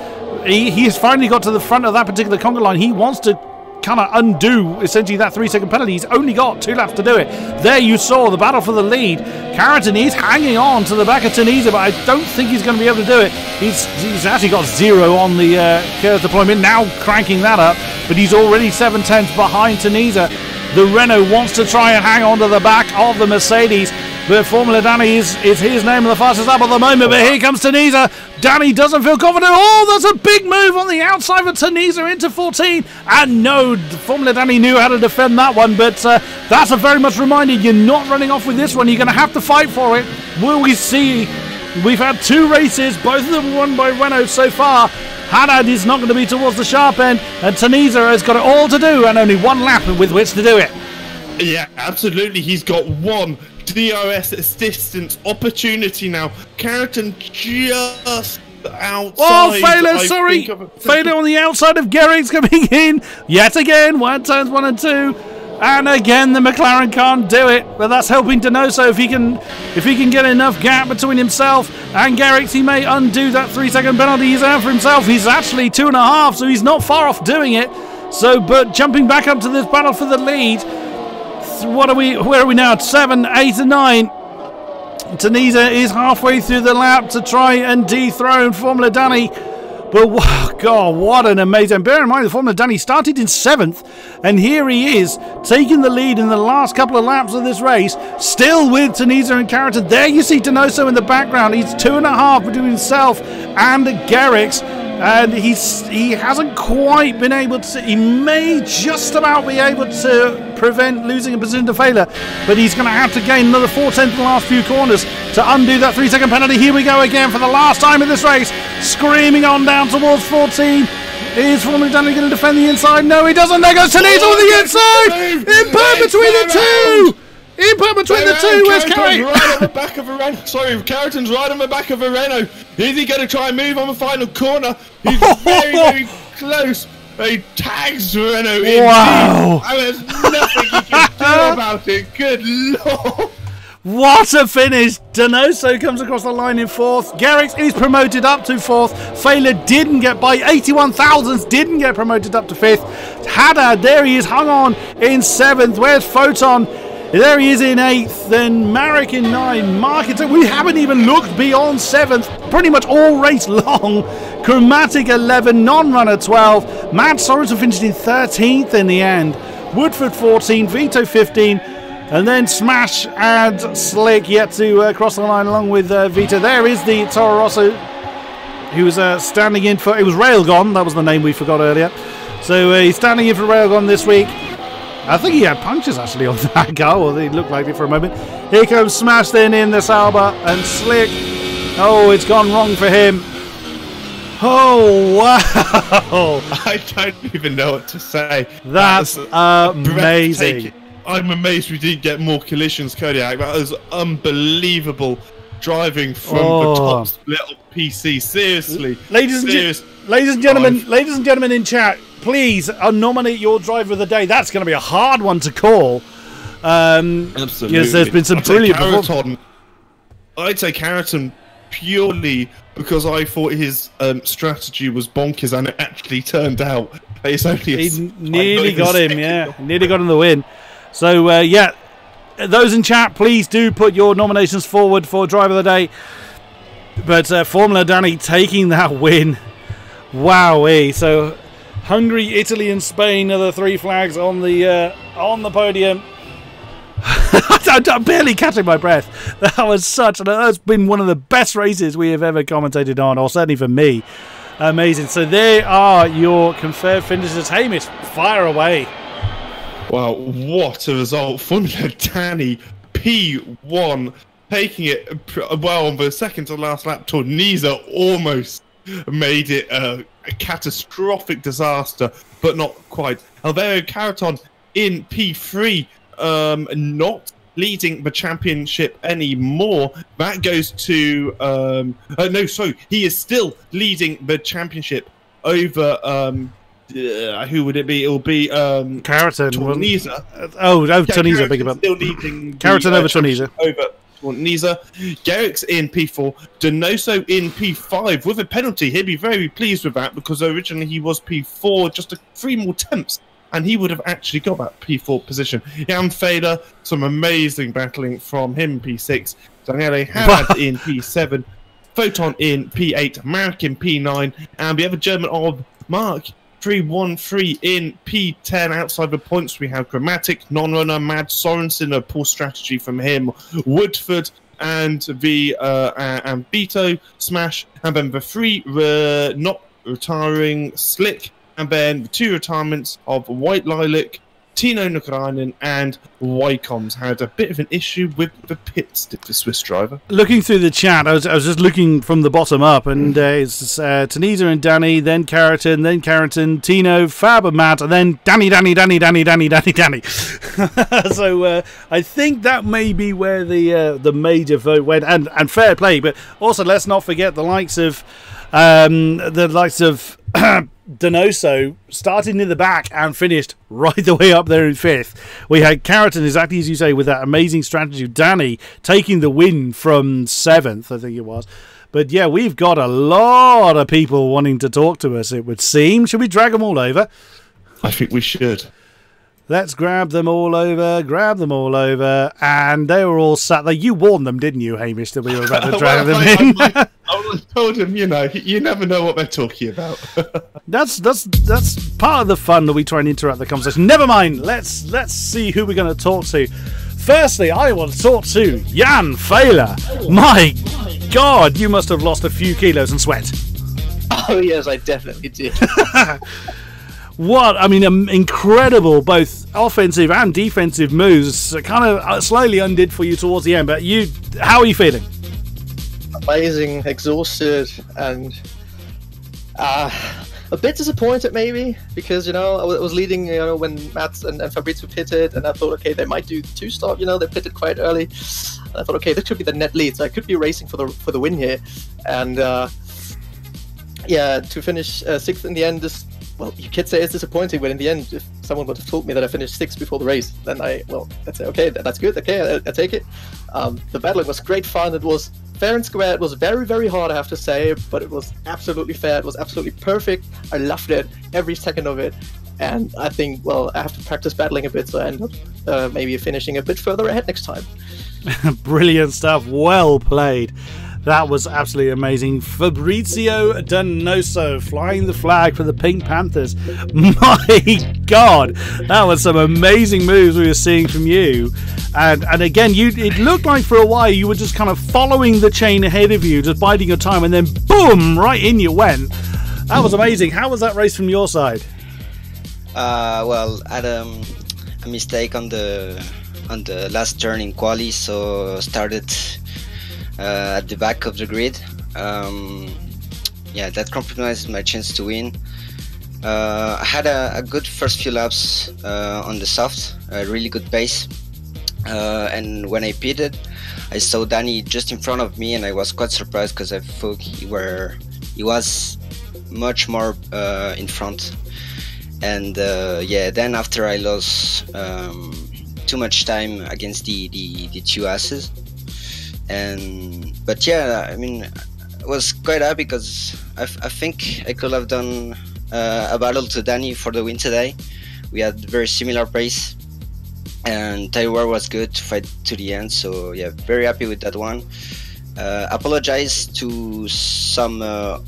He has finally got to the front of that particular conga line. He wants to kind of undo essentially that 3-second penalty. He's only got 2 laps to do it. There you saw the battle for the lead. Keraton is hanging on to the back of Tunisia, but I don't think he's going to be able to do it. He's actually got 0 on the curve deployment, now cranking that up, but he's already 7/10 behind Tunisia. The Renault wants to try and hang on to the back of the Mercedes, but Formula Danny is his name of the fastest lap at the moment. But here comes Tunisia. Danny doesn't feel confident. Oh, that's a big move on the outside of Tunisia into 14. And no, Formula Danny knew how to defend that one, but that's a very much reminder. You're not running off with this one. You're going to have to fight for it. Will we see? We've had 2 races, both of them won by Renault so far. Haddad is not going to be towards the sharp end, and Tunisia has got it all to do and only 1 lap with which to do it. Yeah, absolutely. He's got 1 DRS distance opportunity now. Keraton just outside. Oh, Failer, sorry. Failer on the outside of Gerrits coming in. Yet again, turns 1 and 2. And again, the McLaren can't do it. But that's helping Donoso. If he can get enough gap between himself and Gerrits, he may undo that 3-second penalty he's out for himself. He's actually 2.5, so he's not far off doing it. So, but jumping back up to this battle for the lead. Where are we now? 7, 8 and 9. Tunisia is halfway through the lap to try and dethrone Formula Danny. But God, what an amazing... Bear in mind, the Formula Danny started in 7th, and here he is, taking the lead in the last couple of laps of this race, still with Tunisia and Keraton. There you see Donoso in the background. He's 2.5 between himself and Gerrits, and he hasn't quite been able to... He may just about be able to prevent losing a position to Failure, but he's going to have to gain another 4/10 in the last few corners to undo that 3-second penalty. Here we go again for the last time in this race, screaming on down towards 14. Is Formula Danny going to defend the inside? No, he doesn't. There goes Tunisia with the inside. Impact between the two. Impact between the two. Where's Carey? Right on the back of a Renault. Sorry, Keraton's right on the back of a Renault. Is he going to try and move on the final corner? He's very, very close. He tags Renault in. Wow. And there's nothing he can do about it. Good Lord. What a finish! Donoso comes across the line in 4th. Gerrits is promoted up to 4th. Failure didn't get by 81 thousandths, didn't get promoted up to 5th. Haddad, there he is, hung on in 7th. Where's Photon? There he is in 8th. Then Marek in 9. Marketer, we haven't even looked beyond 7th. Pretty much all race long. Chromatic 11, non-runner 12. Mads Sorensen finished in 13th in the end. Woodford 14, Vito 15. And then Smash and Slick yet to cross the line along with Vito. There is the Toro Rosso who was standing in for... It was Railgon, that was the name we forgot earlier. So he's standing in for Railgon this week. I think he had punctures actually on that car, or it looked like it for a moment. Here comes Smash then in the Sauber, and Slick. Oh, it's gone wrong for him. Oh, wow. I don't even know what to say. That's amazing. I'm amazed we didn't get more collisions, Kodiak. That was unbelievable driving from the top split of PC. Seriously, ladies and gentlemen in chat, please nominate your driver of the day. That's going to be a hard one to call. Absolutely, because there's been some brilliant performances. I'd say Carrington purely because I thought his strategy was bonkers, and it actually turned out it's only he nearly got him. Yeah, nearly got him the win. So yeah, those in chat, please do put your nominations forward for driver of the day. But Formula Danny taking that win. Wowee! So Hungary, Italy, and Spain are the 3 flags on the podium. I'm barely catching my breath. That's been one of the best races we have ever commentated on, or certainly for me. Amazing. So there are your confirmed finishes. Hamish, fire away. Wow, what a result. Formula Danny P1 taking it well on the second to last lap. Tornisa almost made it a catastrophic disaster, but not quite. Alvaro Carrington in P3, not leading the championship anymore. That goes to he is still leading the championship over who would it be? It'll be Carrington. Tornisa. Tornisa, big about. Still leading Carrington over Tornisa. Over Tornisa. Garrick's in P4. Donoso in P5 with a penalty. He'd be very pleased with that because originally he was P4, just 3 more attempts, and he would have actually got that P4 position. Jan Fader, some amazing battling from him, P6. Daniele Howard in P7. Photon in P8. Mark in P9. And we have a German of Mark 313 in P10. Outside the points, we have Grammatic, Non-Runner, Mad Sorensen, a poor strategy from him. Woodford and the and Beto, Smash. And then the 3 not retiring, Slick. And then the 2 retirements of White Lilac, Tino Nukarainen, and Wycombs had a bit of an issue with the pits, did the Swiss driver. Looking through the chat, I was just looking from the bottom up, and it's Tanisa and Danny, then Carrington, Tino, Fab and Matt, and then Danny. So I think that may be where the major vote went, and fair play. But also, let's not forget the likes of Donoso started in the back and finished right the way up there in 5th. We had Carrington, exactly as you say, with that amazing strategy. Danny taking the win from 7th, I think it was. But yeah, we've got a lot of people wanting to talk to us, it would seem. Should we drag them all over? I think we should. Let's grab them all over, and they were all sat there. You warned them, didn't you, Hamish, that we were about to drag them in? I told them, you never know what they're talking about. That's part of the fun that we try and interrupt the conversation. Never mind. Let's see who we're going to talk to. Firstly, I want to talk to Jan Failer. My God, you must have lost a few kilos in sweat. Oh yes, I definitely did. What, I mean, incredible both offensive and defensive moves, kind of slightly undid for you towards the end, but how are you feeling? Amazing, exhausted, and a bit disappointed maybe, because, I was leading, when Matt and Fabrizio pitted, and I thought, okay, they might do 2-stop, they pitted quite early. And I thought, okay, this could be the net lead, so I could be racing for the win here. And, to finish 6th in the end, well, you could say it's disappointing, but in the end, if someone would have told me that I finished 6th before the race, then I'd say, okay, that's good, okay, I take it. The battling was great fun, it was fair and square, it was very, very hard, I have to say, but it was absolutely fair, it was absolutely perfect, I loved it, every second of it, and I think, well, I have to practice battling a bit, so I end up maybe finishing a bit further ahead next time. Brilliant stuff, well played. That was absolutely amazing. Fabrizio Donoso flying the flag for the Pink Panthers. My God, that was some amazing moves we were seeing from you. And again, it looked like for a while you were just kind of following the chain ahead of you, just biding your time, and then boom, right in you went. That was amazing. How was that race from your side? Well, I had a mistake on the last turn in quali, so started at the back of the grid. That compromised my chance to win. I had a good first few laps on the soft, a really good pace. And when I pitted, I saw Danny just in front of me, and I was quite surprised because I thought he was much more in front. And yeah, then after I lost too much time against the two asses, but yeah, I mean, I was quite happy because I think I could have done a battle to Danny for the win today. We had very similar pace, and AOR was good to fight to the end. So yeah, very happy with that one. Apologize to some of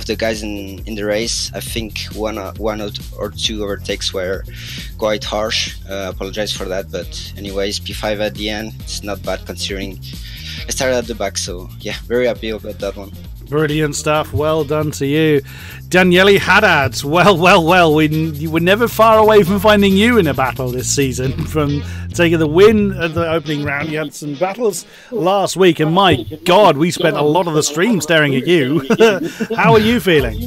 the guys in the race. I think one or two overtakes were quite harsh. Apologize for that, but anyways, P5 at the end. It's not bad considering I started at the back. So yeah, very happy about that one. Brilliant stuff. Well done to you. Daniele Haddad. Well. We were never far away from finding you in a battle this season. From taking the win at the opening round, you had some battles last week, and my God, we spent a lot of the stream staring at you. How are you feeling?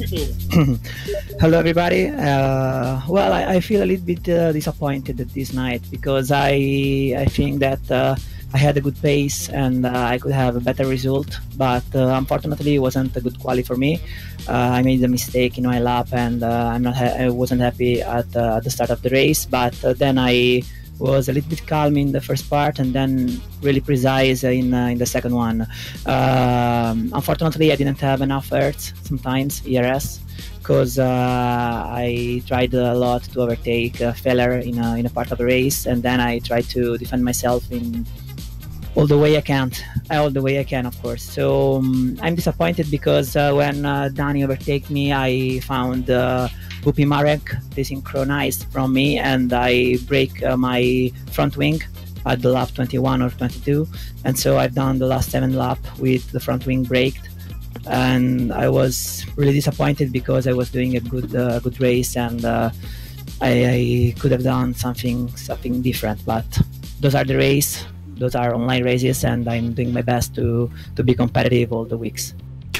Hello, everybody. Well, I feel a little bit disappointed this night because I think that I had a good pace and I could have a better result, but unfortunately it wasn't a good quali for me. I made a mistake in my lap, and I wasn't happy at the start of the race, but then I was a little bit calm in the first part and then really precise in the second one. Unfortunately, I didn't have enough Earths sometimes, ERS, because I tried a lot to overtake Feller in a part of the race, and then I tried to defend myself in all the way I can, of course. So I'm disappointed because when Danny overtake me, I found Pupi Marek desynchronized from me, and I break my front wing at the lap 21 or 22, and so I've done the last 7 lap with the front wing braked, and I was really disappointed because I was doing a good race, and I could have done something different, but those are the race. Those are online races, and I'm doing my best to be competitive all the weeks.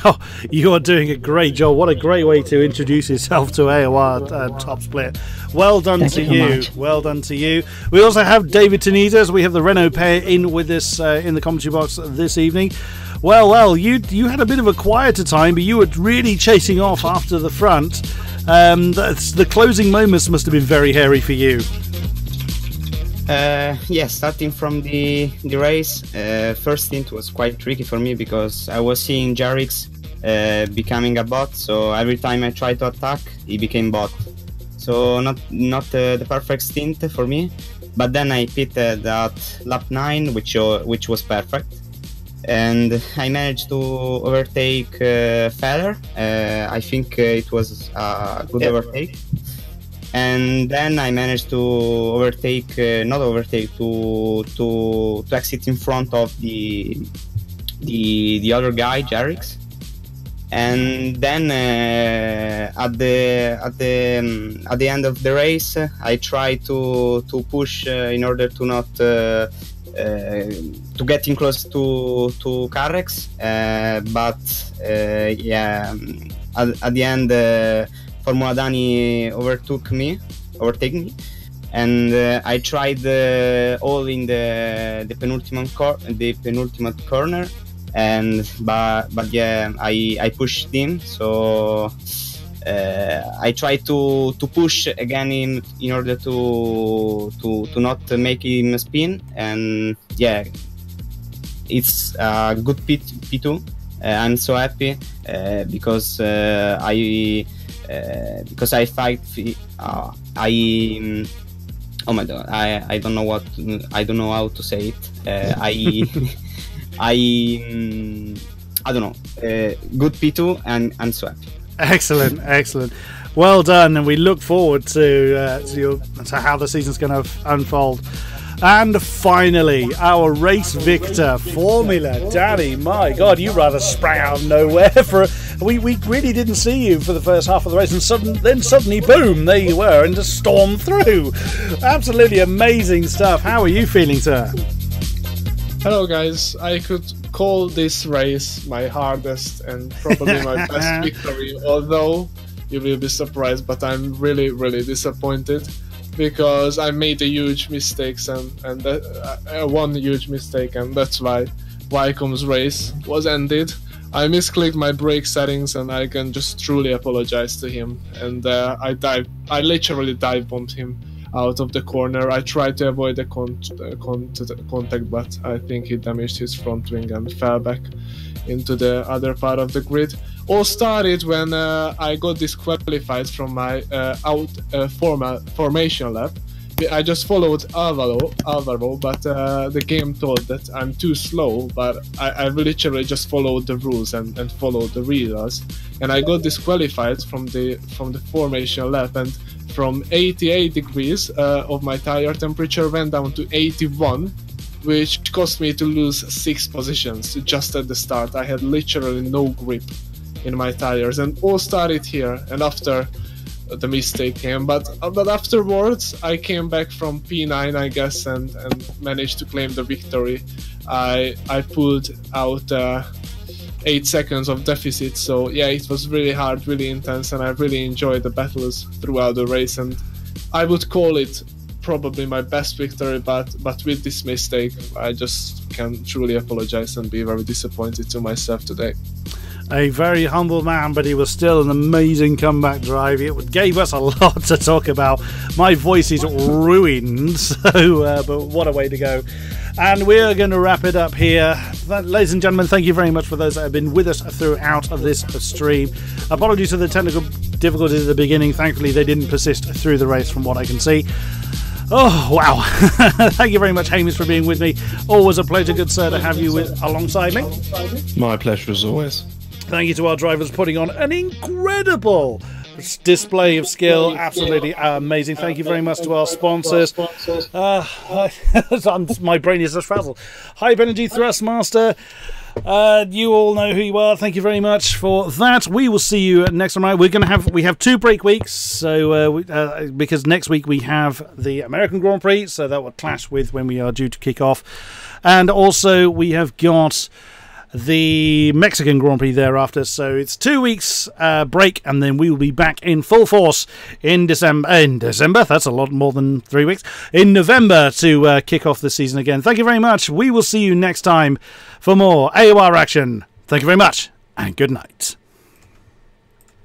Oh, you are doing a great job. What a great way to introduce yourself to AOR Top Split. Well done to you. Well done to you. We also have David Tenitas. We have the Renault pair in with us in the commentary box this evening. Well, you had a bit of a quieter time, but you were really chasing off after the front. The closing moments must have been very hairy for you. Yeah, starting from the race, first stint was quite tricky for me because I was seeing Jarix becoming a bot, so every time I tried to attack, he became bot. So not the perfect stint for me, but then I pitted at lap 9, which was perfect, and I managed to overtake Feller. I think it was a good overtake. And then I managed to to exit in front of the other guy, Jarix. And then at the end of the race, I tried to push in order to not to get in close to Carrex, but yeah, at the end. Formula Dani overtake me, and I tried all in the penultimate corner, and but yeah, I pushed him. So I tried to push again in order to not make him spin, and yeah, it's a good P2. I'm so happy because I fight. Oh my God! I don't know how to say it. I don't know. Good P2, and I'm so happy. Excellent. Well done, and we look forward to how the season's going to unfold. And finally, our race victor, Formula Danny. My God, you rather sprang out of nowhere. We really didn't see you for the first half of the race, and suddenly, boom, there you were, and just stormed through. Absolutely amazing stuff. How are you feeling, sir? Hello, guys. I could call this race my hardest and probably my best victory, although you will be surprised, but I'm really, really disappointed because I made a huge mistakes and one huge mistake, and that's why Wycombe's race was ended. I misclicked my brake settings, and I can just truly apologize to him. And I literally dive bombed him out of the corner. I tried to avoid the contact, but I think he damaged his front wing and fell back into the other part of the grid. All started when I got disqualified from my formation lap. I just followed Alvaro, but the game thought that I'm too slow, but I literally just followed the rules and followed the readers, and I got disqualified from the formation lap, and from 88 degrees of my tire temperature went down to 81, which cost me to lose 6 positions just at the start. I had literally no grip in my tires, and all started here, and after the mistake came, but afterwards I came back from P9, I guess, and managed to claim the victory. I pulled out 8 seconds of deficit, so yeah, it was really hard, really intense, and I really enjoyed the battles throughout the race, and I would call it probably my best victory, but with this mistake I just can truly apologize and be very disappointed to myself today. A very humble man, but he was still an amazing comeback drive. It gave us a lot to talk about. My voice is ruined, so but what a way to go. And we're going to wrap it up here. Ladies and gentlemen, thank you very much for those that have been with us throughout of this stream. Apologies for the technical difficulties at the beginning. Thankfully, they didn't persist through the race from what I can see. Oh, wow. Thank you very much, Hamish, for being with me. Always a pleasure, good sir, to have you alongside me. My pleasure as always. Thank you to our drivers putting on an incredible display of skill. Absolutely amazing. Thank you very much to our sponsors. My brain is just frazzled. Hype Energy, Thrustmaster. You all know who you are. Thank you very much for that. We will see you next time. We have 2 break weeks, so because next week we have the American Grand Prix, so that will clash with when we are due to kick off, and also we have got the Mexican Grand Prix thereafter, so it's 2 weeks break, and then we will be back in full force in December, that's a lot more than 3 weeks, in November to kick off the season again. Thank you very much. We will see you next time for more AOR action. Thank you very much, and good night.